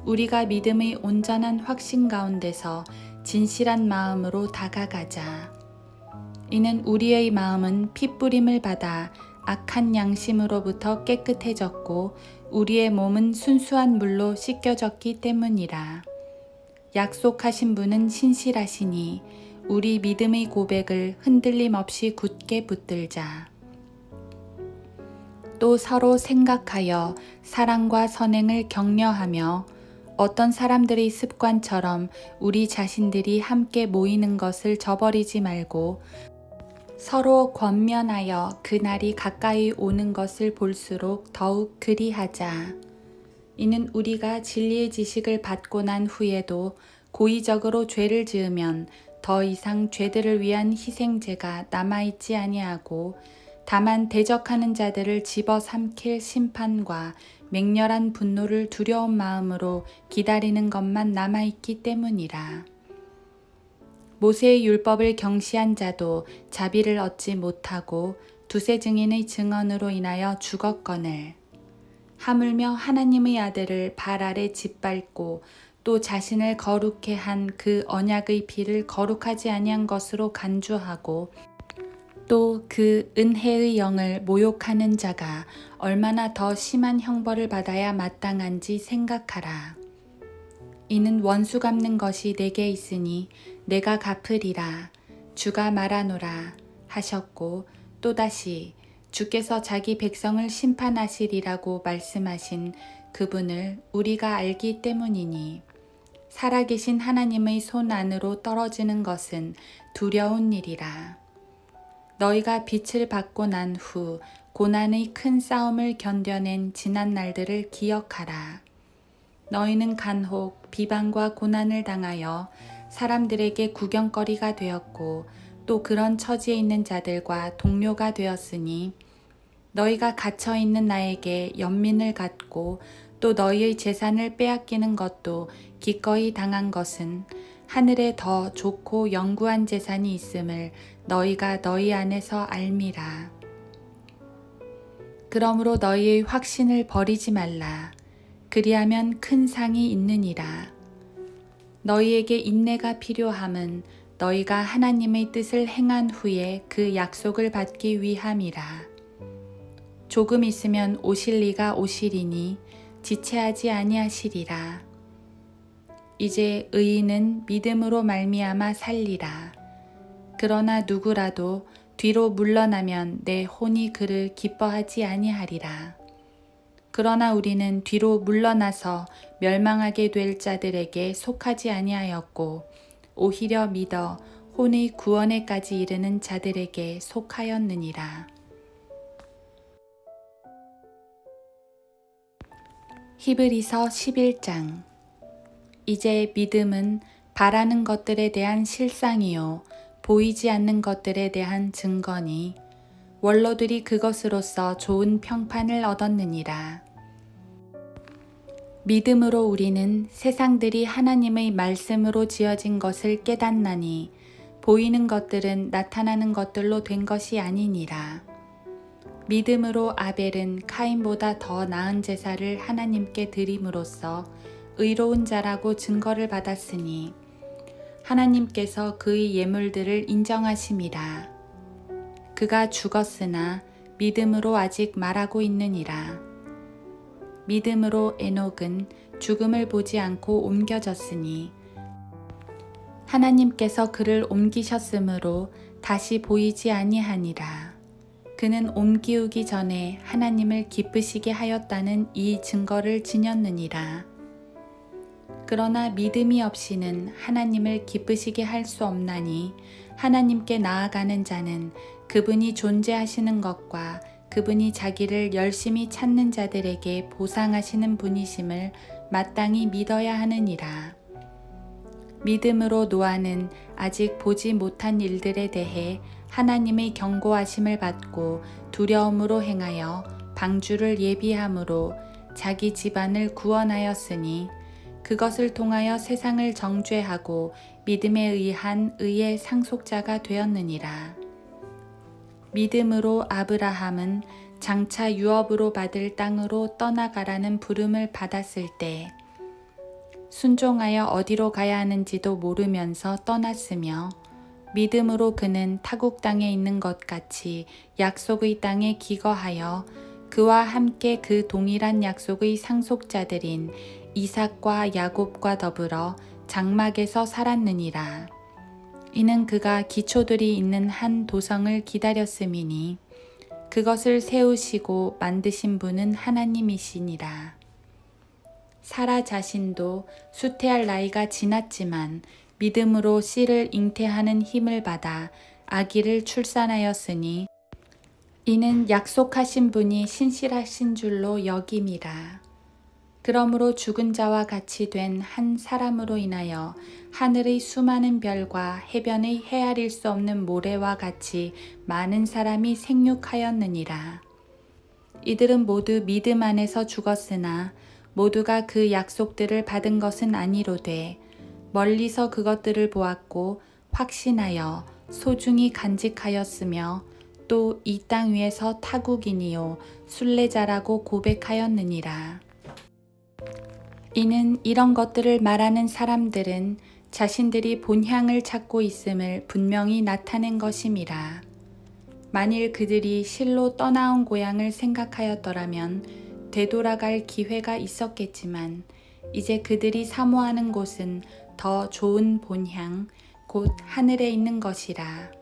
우리가 믿음의 온전한 확신 가운데서 진실한 마음으로 다가가자. 이는 우리의 마음은 핏부림을 받아 악한 양심으로부터 깨끗해졌고 우리의 몸은 순수한 물로 씻겨졌기 때문이라. 약속하신 분은 신실하시니 우리 믿음의 고백을 흔들림 없이 굳게 붙들자. 또 서로 생각하여 사랑과 선행을 격려하며 어떤 사람들의 습관처럼 우리 자신들이 함께 모이는 것을 저버리지 말고 서로 권면하여 그날이 가까이 오는 것을 볼수록 더욱 그리하자. 이는 우리가 진리의 지식을 받고 난 후에도 고의적으로 죄를 지으면 더 이상 죄들을 위한 희생제가 남아있지 아니하고 다만 대적하는 자들을 집어삼킬 심판과 맹렬한 분노를 두려운 마음으로 기다리는 것만 남아있기 때문이라. 모세의 율법을 경시한 자도 자비를 얻지 못하고 두세 증인의 증언으로 인하여 죽었거늘 하물며 하나님의 아들을 발 아래 짓밟고 또 자신을 거룩해 한 그 언약의 피를 거룩하지 아니한 것으로 간주하고 또 그 은혜의 영을 모욕하는 자가 얼마나 더 심한 형벌을 받아야 마땅한지 생각하라. 이는 원수 갚는 것이 내게 있으니 내가 갚으리라. 주가 말하노라 하셨고 또다시 주께서 자기 백성을 심판하시리라고 말씀하신 그분을 우리가 알기 때문이니 살아계신 하나님의 손 안으로 떨어지는 것은 두려운 일이라. 너희가 빛을 받고 난 후 고난의 큰 싸움을 견뎌낸 지난 날들을 기억하라. 너희는 간혹 비방과 고난을 당하여 사람들에게 구경거리가 되었고 또 그런 처지에 있는 자들과 동료가 되었으니 너희가 갇혀있는 나에게 연민을 갖고 또 너희의 재산을 빼앗기는 것도 기꺼이 당한 것은 하늘에 더 좋고 영구한 재산이 있음을 너희가 너희 안에서 알미라. 그러므로 너희의 확신을 버리지 말라. 그리하면 큰 상이 있느니라. 너희에게 인내가 필요함은 너희가 하나님의 뜻을 행한 후에 그 약속을 받기 위함이라. 조금 있으면 오실 이가 오시리니 지체하지 아니하시리라. 이제 의인은 믿음으로 말미암아 살리라. 그러나 누구라도 뒤로 물러나면 내 혼이 그를 기뻐하지 아니하리라. 그러나 우리는 뒤로 물러나서 멸망하게 될 자들에게 속하지 아니하였고 오히려 믿어 혼의 구원에까지 이르는 자들에게 속하였느니라. 히브리서 11장. 이제 믿음은 바라는 것들에 대한 실상이요 보이지 않는 것들에 대한 증거니 원로들이 그것으로서 좋은 평판을 얻었느니라. 믿음으로 우리는 세상들이 하나님의 말씀으로 지어진 것을 깨닫나니 보이는 것들은 나타나는 것들로 된 것이 아니니라. 믿음으로 아벨은 카인보다 더 나은 제사를 하나님께 드림으로써 의로운 자라고 증거를 받았으니 하나님께서 그의 예물들을 인정하심이라. 그가 죽었으나 믿음으로 아직 말하고 있느니라. 믿음으로 에녹은 죽음을 보지 않고 옮겨졌으니 하나님께서 그를 옮기셨으므로 다시 보이지 아니하니라. 그는 옮기우기 전에 하나님을 기쁘시게 하였다는 이 증거를 지녔느니라. 그러나 믿음이 없이는 하나님을 기쁘시게 할 수 없나니 하나님께 나아가는 자는 그분이 존재하시는 것과 그분이 자기를 열심히 찾는 자들에게 보상하시는 분이심을 마땅히 믿어야 하느니라. 믿음으로 노아는 아직 보지 못한 일들에 대해 하나님의 경고하심을 받고 두려움으로 행하여 방주를 예비함으로 자기 집안을 구원하였으니 그것을 통하여 세상을 정죄하고 믿음에 의한 의의 상속자가 되었느니라. 믿음으로 아브라함은 장차 유업으로 받을 땅으로 떠나가라는 부름을 받았을 때 순종하여 어디로 가야 하는지도 모르면서 떠났으며 믿음으로 그는 타국 땅에 있는 것 같이 약속의 땅에 기거하여 그와 함께 그 동일한 약속의 상속자들인 이삭과 야곱과 더불어 장막에서 살았느니라. 이는 그가 기초들이 있는 한 도성을 기다렸음이니 그것을 세우시고 만드신 분은 하나님이시니라. 사라 자신도 수태할 나이가 지났지만 믿음으로 씨를 잉태하는 힘을 받아 아기를 출산하였으니 이는 약속하신 분이 신실하신 줄로 여김이라. 그러므로 죽은 자와 같이 된 한 사람으로 인하여 하늘의 수많은 별과 해변의 헤아릴 수 없는 모래와 같이 많은 사람이 생육하였느니라. 이들은 모두 믿음 안에서 죽었으나 모두가 그 약속들을 받은 것은 아니로되 멀리서 그것들을 보았고 확신하여 소중히 간직하였으며 또 이 땅 위에서 타국인이요 순례자라고 고백하였느니라. 이는 이런 것들을 말하는 사람들은 자신들이 본향을 찾고 있음을 분명히 나타낸 것임이라. 만일 그들이 실로 떠나온 고향을 생각하였더라면 되돌아갈 기회가 있었겠지만 이제 그들이 사모하는 곳은 더 좋은 본향, 곧 하늘에 있는 것이라.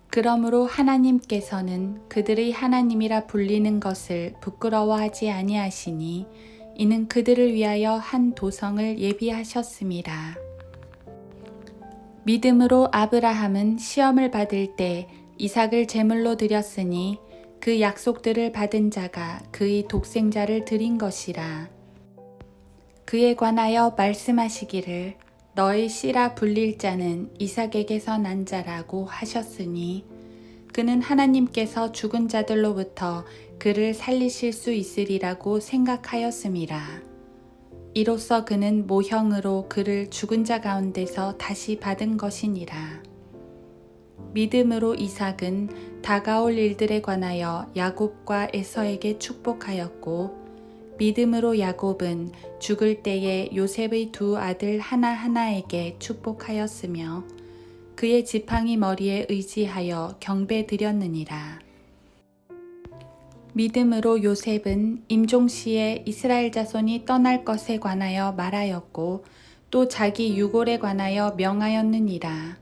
그러므로 하나님께서는 그들의 하나님이라 불리는 것을 부끄러워하지 아니하시니 이는 그들을 위하여 한 도성을 예비하셨음이라. 믿음으로 아브라함은 시험을 받을 때 이삭을 제물로 드렸으니 그 약속들을 받은 자가 그의 독생자를 드린 것이라. 그에 관하여 말씀하시기를 너의 씨라 불릴 자는 이삭에게서 난 자라고 하셨으니 그는 하나님께서 죽은 자들로부터 그를 살리실 수 있으리라고 생각하였음이라. 이로써 그는 모형으로 그를 죽은 자 가운데서 다시 받은 것이니라. 믿음으로 이삭은 다가올 일들에 관하여 야곱과 에서에게 축복하였고 믿음으로 야곱은 죽을 때에 요셉의 두 아들 하나하나에게 축복하였으며 그의 지팡이 머리에 의지하여 경배드렸느니라. 믿음으로 요셉은 임종시에 이스라엘 자손이 떠날 것에 관하여 말하였고 또 자기 유골에 관하여 명하였느니라.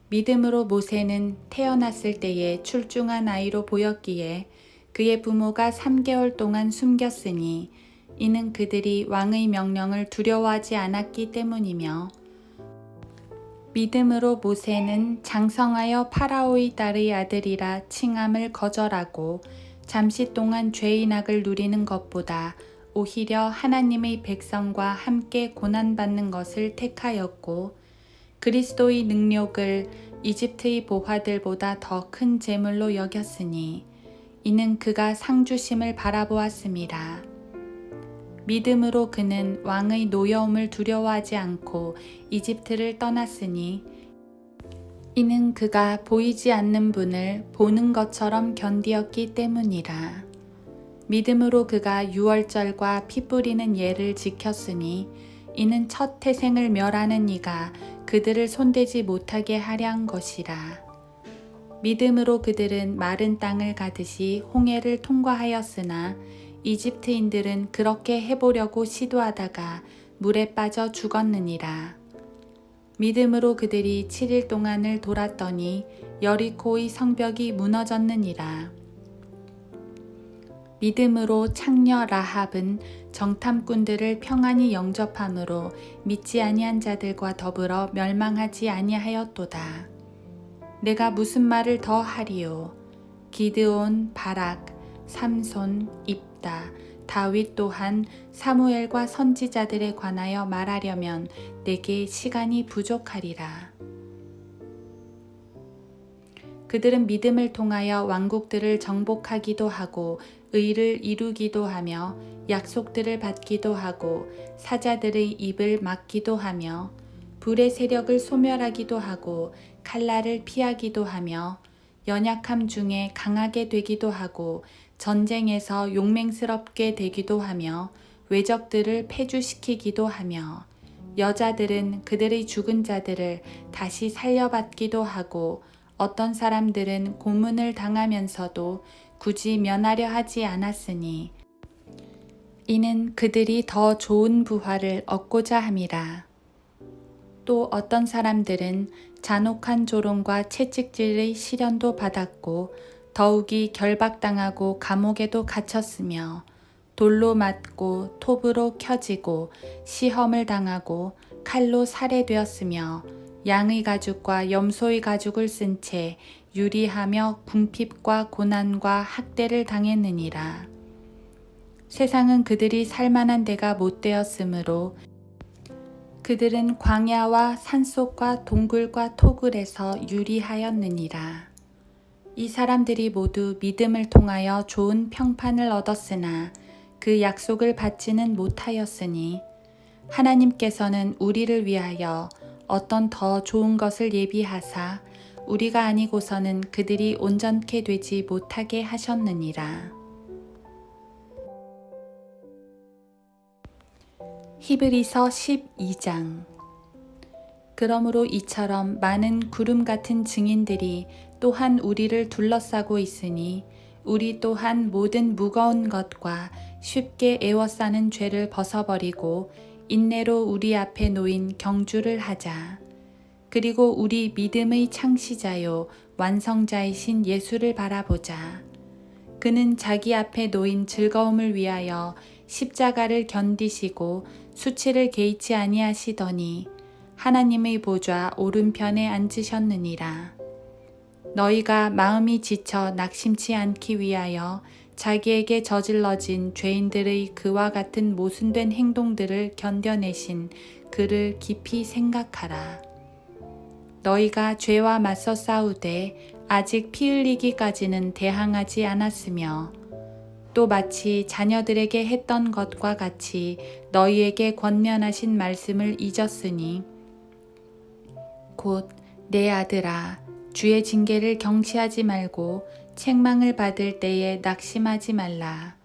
믿음으로 모세는 태어났을 때에 출중한 아이로 보였기에 그의 부모가 3개월 동안 숨겼으니 이는 그들이 왕의 명령을 두려워하지 않았기 때문이며 믿음으로 모세는 장성하여 파라오의 딸의 아들이라 칭함을 거절하고 잠시 동안 죄의 낙을 누리는 것보다 오히려 하나님의 백성과 함께 고난받는 것을 택하였고 그리스도의 능력을 이집트의 보화들보다 더 큰 재물로 여겼으니 이는 그가 상주심을 바라보았습니다. 믿음으로 그는 왕의 노여움을 두려워하지 않고 이집트를 떠났으니 이는 그가 보이지 않는 분을 보는 것처럼 견디었기 때문이라. 믿음으로 그가 유월절과 피 뿌리는 예를 지켰으니 이는 첫 태생을 멸하는 이가 그들을 손대지 못하게 하려 한 것이라. 믿음으로 그들은 마른 땅을 가듯이 홍해를 통과하였으나 이집트인들은 그렇게 해보려고 시도하다가 물에 빠져 죽었느니라. 믿음으로 그들이 7일 동안을 돌았더니 여리코의 성벽이 무너졌느니라. 믿음으로 창녀 라합은 정탐꾼들을 평안히 영접함으로 믿지 아니한 자들과 더불어 멸망하지 아니하였도다. 내가 무슨 말을 더 하리요? 기드온, 바락, 삼손, 입다, 다윗 또한 사무엘과 선지자들에 관하여 말하려면 내게 시간이 부족하리라. 그들은 믿음을 통하여 왕국들을 정복하기도 하고 의를 이루기도 하며 약속들을 받기도 하고 사자들의 입을 막기도 하며 불의 세력을 소멸하기도 하고 칼날을 피하기도 하며 연약함 중에 강하게 되기도 하고 전쟁에서 용맹스럽게 되기도 하며 외적들을 패주시키기도 하며 여자들은 그들의 죽은 자들을 다시 살려받기도 하고 어떤 사람들은 고문을 당하면서도 굳이 면하려 하지 않았으니 이는 그들이 더 좋은 부활을 얻고자 함이라. 또 어떤 사람들은 잔혹한 조롱과 채찍질의 시련도 받았고 더욱이 결박당하고 감옥에도 갇혔으며 돌로 맞고 톱으로 켜지고 시험을 당하고 칼로 살해되었으며 양의 가죽과 염소의 가죽을 쓴 채 유리하며 궁핍과 고난과 학대를 당했느니라. 세상은 그들이 살만한 데가 못되었으므로 그들은 광야와 산속과 동굴과 토굴에서 유리하였느니라. 이 사람들이 모두 믿음을 통하여 좋은 평판을 얻었으나 그 약속을 받지는 못하였으니 하나님께서는 우리를 위하여 어떤 더 좋은 것을 예비하사 우리가 아니고서는 그들이 온전케 되지 못하게 하셨느니라. 히브리서 12장. 그러므로 이처럼 많은 구름 같은 증인들이 또한 우리를 둘러싸고 있으니 우리 또한 모든 무거운 것과 쉽게 애워싸는 죄를 벗어버리고 인내로 우리 앞에 놓인 경주를 하자. 그리고 우리 믿음의 창시자요 완성자이신 예수를 바라보자. 그는 자기 앞에 놓인 즐거움을 위하여 십자가를 견디시고 수치를 개의치 아니하시더니 하나님의 보좌 오른편에 앉으셨느니라. 너희가 마음이 지쳐 낙심치 않기 위하여 자기에게 저질러진 죄인들의 그와 같은 모순된 행동들을 견뎌내신 그를 깊이 생각하라. 너희가 죄와 맞서 싸우되 아직 피 흘리기까지는 대항하지 않았으며 또 마치 자녀들에게 했던 것과 같이 너희에게 권면하신 말씀을 잊었으니 곧 내 아들아 주의 징계를 경시하지 말고 책망을 받을 때에 낙심하지 말라.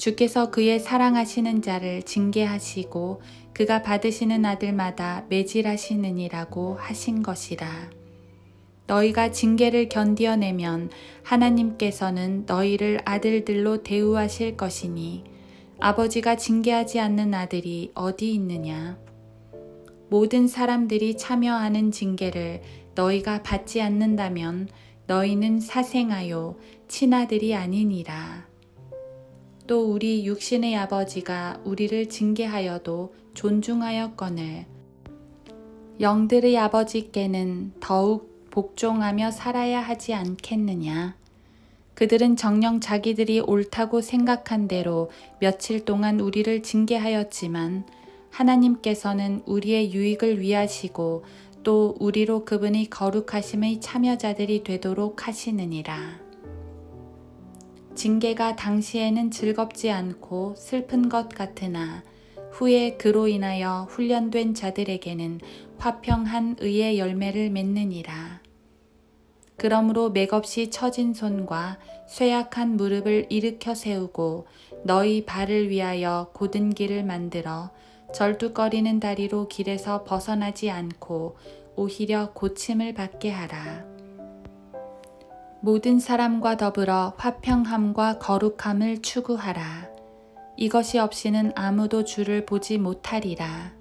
주께서 그의 사랑하시는 자를 징계하시고 그가 받으시는 아들마다 매질하시느니라고 하신 것이라. 너희가 징계를 견디어내면 하나님께서는 너희를 아들들로 대우하실 것이니 아버지가 징계하지 않는 아들이 어디 있느냐. 모든 사람들이 참여하는 징계를 너희가 받지 않는다면 너희는 사생하여 친아들이 아니니라. 또 우리 육신의 아버지가 우리를 징계하여도 존중하였거늘 영들의 아버지께는 더욱 복종하며 살아야 하지 않겠느냐. 그들은 정녕 자기들이 옳다고 생각한 대로 며칠 동안 우리를 징계하였지만 하나님께서는 우리의 유익을 위하시고 또 우리로 그분의 거룩하심의 참여자들이 되도록 하시느니라. 징계가 당시에는 즐겁지 않고 슬픈 것 같으나 후에 그로 인하여 훈련된 자들에게는 화평한 의의 열매를 맺느니라. 그러므로 맥없이 처진 손과 쇠약한 무릎을 일으켜 세우고 너희 발을 위하여 곧은 길을 만들어 절뚝거리는 다리로 길에서 벗어나지 않고 오히려 고침을 받게 하라. 모든 사람과 더불어 화평함과 거룩함을 추구하라. 이것이 없이는 아무도 주를 보지 못하리라.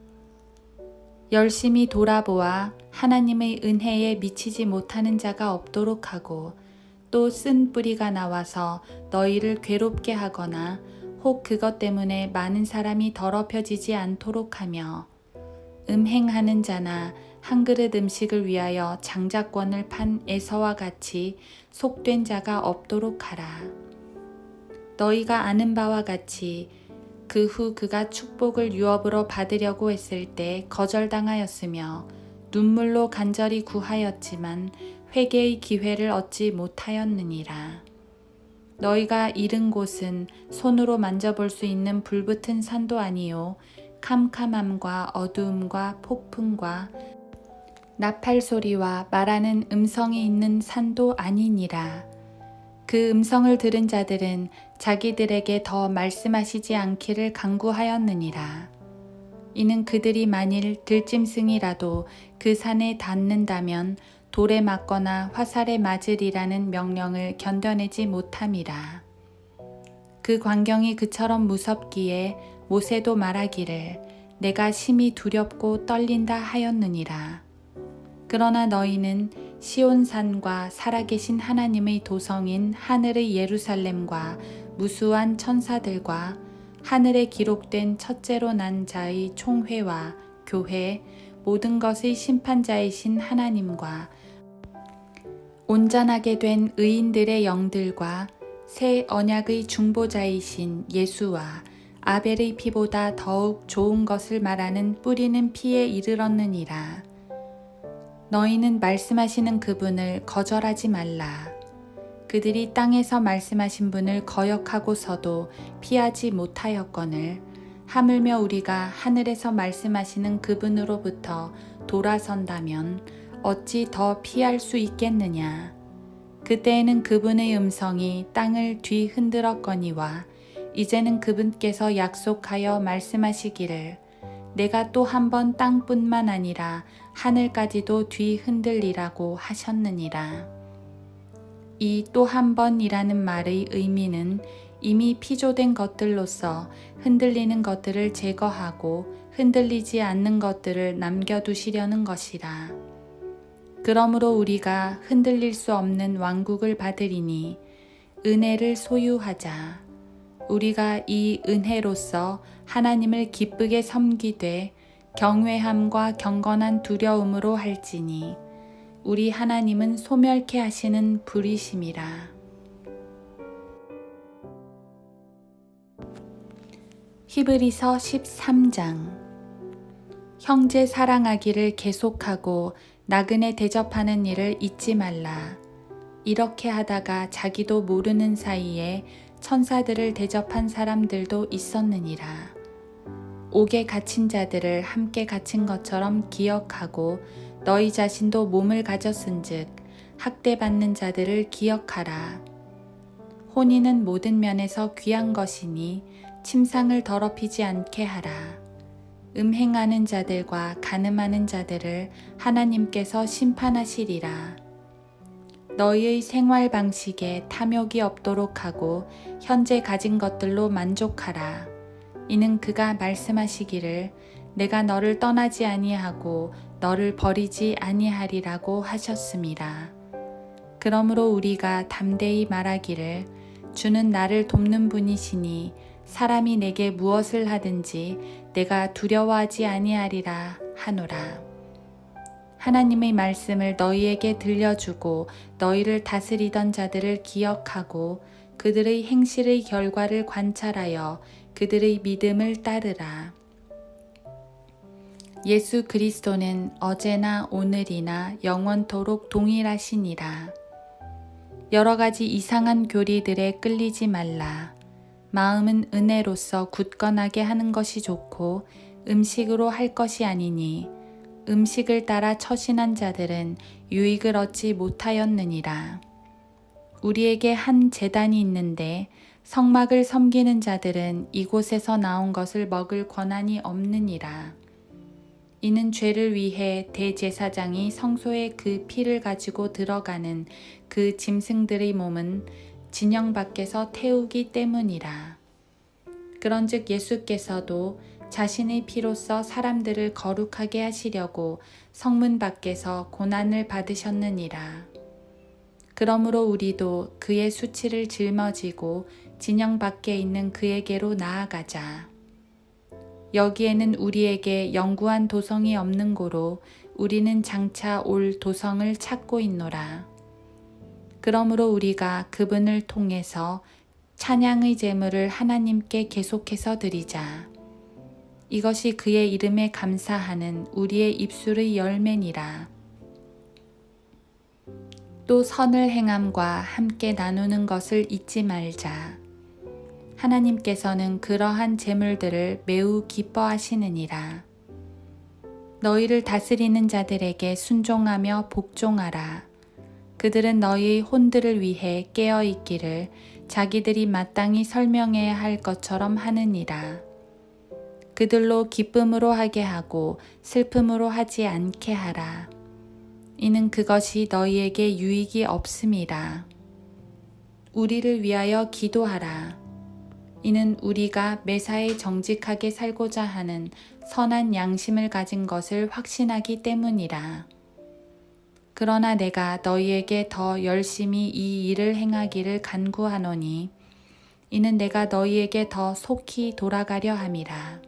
열심히 돌아보아 하나님의 은혜에 미치지 못하는 자가 없도록 하고 또 쓴 뿌리가 나와서 너희를 괴롭게 하거나 혹 그것 때문에 많은 사람이 더럽혀지지 않도록 하며 음행하는 자나 한 그릇 음식을 위하여 장자권을 판 에서와 같이 속된 자가 없도록 하라. 너희가 아는 바와 같이 그 후 그가 축복을 유업으로 받으려고 했을 때 거절당하였으며 눈물로 간절히 구하였지만 회개의 기회를 얻지 못하였느니라. 너희가 이른 곳은 손으로 만져볼 수 있는 불붙은 산도 아니요 캄캄함과 어두움과 폭풍과 나팔 소리와 말하는 음성이 있는 산도 아니니라. 그 음성을 들은 자들은 자기들에게 더 말씀하시지 않기를 간구하였느니라. 이는 그들이 만일 들짐승이라도 그 산에 닿는다면 돌에 맞거나 화살에 맞으리라는 명령을 견뎌내지 못함이라. 그 광경이 그처럼 무섭기에 모세도 말하기를 내가 심히 두렵고 떨린다 하였느니라. 그러나 너희는 시온산과 살아계신 하나님의 도성인 하늘의 예루살렘과 무수한 천사들과 하늘에 기록된 첫째로 난 자의 총회와 교회, 모든 것의 심판자이신 하나님과 온전하게 된 의인들의 영들과 새 언약의 중보자이신 예수와 아벨의 피보다 더욱 좋은 것을 말하는 뿌리는 피에 이르렀느니라. 너희는 말씀하시는 그분을 거절하지 말라. 그들이 땅에서 말씀하신 분을 거역하고서도 피하지 못하였거늘 하물며 우리가 하늘에서 말씀하시는 그분으로부터 돌아선다면 어찌 더 피할 수 있겠느냐. 그때에는 그분의 음성이 땅을 뒤흔들었거니와 이제는 그분께서 약속하여 말씀하시기를 내가 또 한 번 땅뿐만 아니라 하늘까지도 뒤흔들리라고 하셨느니라. 이 또 한 번이라는 말의 의미는 이미 피조된 것들로서 흔들리는 것들을 제거하고 흔들리지 않는 것들을 남겨두시려는 것이라. 그러므로 우리가 흔들릴 수 없는 왕국을 받으리니 은혜를 소유하자. 우리가 이 은혜로서 하나님을 기쁘게 섬기되 경외함과 경건한 두려움으로 할지니 우리 하나님은 소멸케 하시는 불이심이라. 히브리서 13장. 형제 사랑하기를 계속하고 나그네 대접하는 일을 잊지 말라. 이렇게 하다가 자기도 모르는 사이에 천사들을 대접한 사람들도 있었느니라. 옥에 갇힌 자들을 함께 갇힌 것처럼 기억하고 너희 자신도 몸을 가졌은즉 학대받는 자들을 기억하라. 혼인은 모든 면에서 귀한 것이니 침상을 더럽히지 않게 하라. 음행하는 자들과 간음하는 자들을 하나님께서 심판하시리라. 너희의 생활 방식에 탐욕이 없도록 하고 현재 가진 것들로 만족하라. 이는 그가 말씀하시기를 내가 너를 떠나지 아니하고 너를 버리지 아니하리라고 하셨습니다. 그러므로 우리가 담대히 말하기를 주는 나를 돕는 분이시니 사람이 내게 무엇을 하든지 내가 두려워하지 아니하리라 하노라. 하나님의 말씀을 너희에게 들려주고 너희를 다스리던 자들을 기억하고 그들의 행실의 결과를 관찰하여 그들의 믿음을 따르라. 예수 그리스도는 어제나 오늘이나 영원토록 동일하시니라. 여러 가지 이상한 교리들에 끌리지 말라. 마음은 은혜로서 굳건하게 하는 것이 좋고 음식으로 할 것이 아니니 음식을 따라 처신한 자들은 유익을 얻지 못하였느니라. 우리에게 한 제단이 있는데 성막을 섬기는 자들은 이곳에서 나온 것을 먹을 권한이 없느니라. 이는 죄를 위해 대제사장이 성소에 그 피를 가지고 들어가는 그 짐승들의 몸은 진영 밖에서 태우기 때문이라. 그런즉 예수께서도 자신의 피로써 사람들을 거룩하게 하시려고 성문 밖에서 고난을 받으셨느니라. 그러므로 우리도 그의 수치를 짊어지고 진영 밖에 있는 그에게로 나아가자. 여기에는 우리에게 영구한 도성이 없는 고로 우리는 장차 올 도성을 찾고 있노라. 그러므로 우리가 그분을 통해서 찬양의 제물을 하나님께 계속해서 드리자. 이것이 그의 이름에 감사하는 우리의 입술의 열매니라. 또 선을 행함과 함께 나누는 것을 잊지 말자. 하나님께서는 그러한 제물들을 매우 기뻐하시느니라. 너희를 다스리는 자들에게 순종하며 복종하라. 그들은 너희의 혼들을 위해 깨어 있기를 자기들이 마땅히 설명해야 할 것처럼 하느니라. 그들로 기쁨으로 하게 하고 슬픔으로 하지 않게 하라. 이는 그것이 너희에게 유익이 없음이라. 우리를 위하여 기도하라. 이는 우리가 매사에 정직하게 살고자 하는 선한 양심을 가진 것을 확신하기 때문이라. 그러나 내가 너희에게 더 열심히 이 일을 행하기를 간구하노니 이는 내가 너희에게 더 속히 돌아가려 함이라.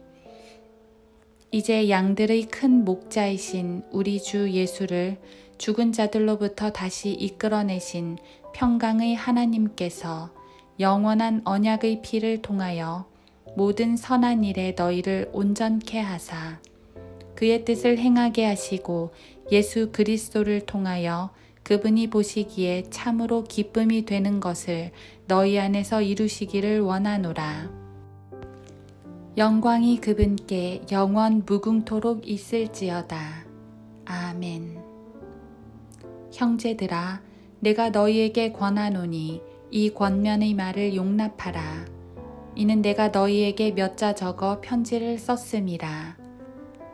이제 양들의 큰 목자이신 우리 주 예수를 죽은 자들로부터 다시 이끌어내신 평강의 하나님께서 영원한 언약의 피를 통하여 모든 선한 일에 너희를 온전케 하사 그의 뜻을 행하게 하시고 예수 그리스도를 통하여 그분이 보시기에 참으로 기쁨이 되는 것을 너희 안에서 이루시기를 원하노라. 영광이 그분께 영원 무궁토록 있을지어다. 아멘. 형제들아, 내가 너희에게 권하노니 이 권면의 말을 용납하라. 이는 내가 너희에게 몇 자 적어 편지를 썼음이라.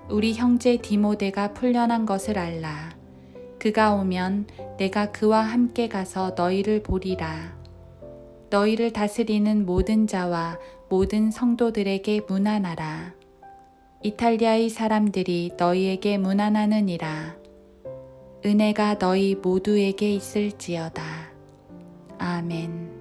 우리 형제 디모데가 풀려난 것을 알라. 그가 오면 내가 그와 함께 가서 너희를 보리라. 너희를 다스리는 모든 자와 모든 성도들에게 문안하라. 이탈리아의 사람들이 너희에게 문안하느니라. 은혜가 너희 모두에게 있을지어다. 아멘.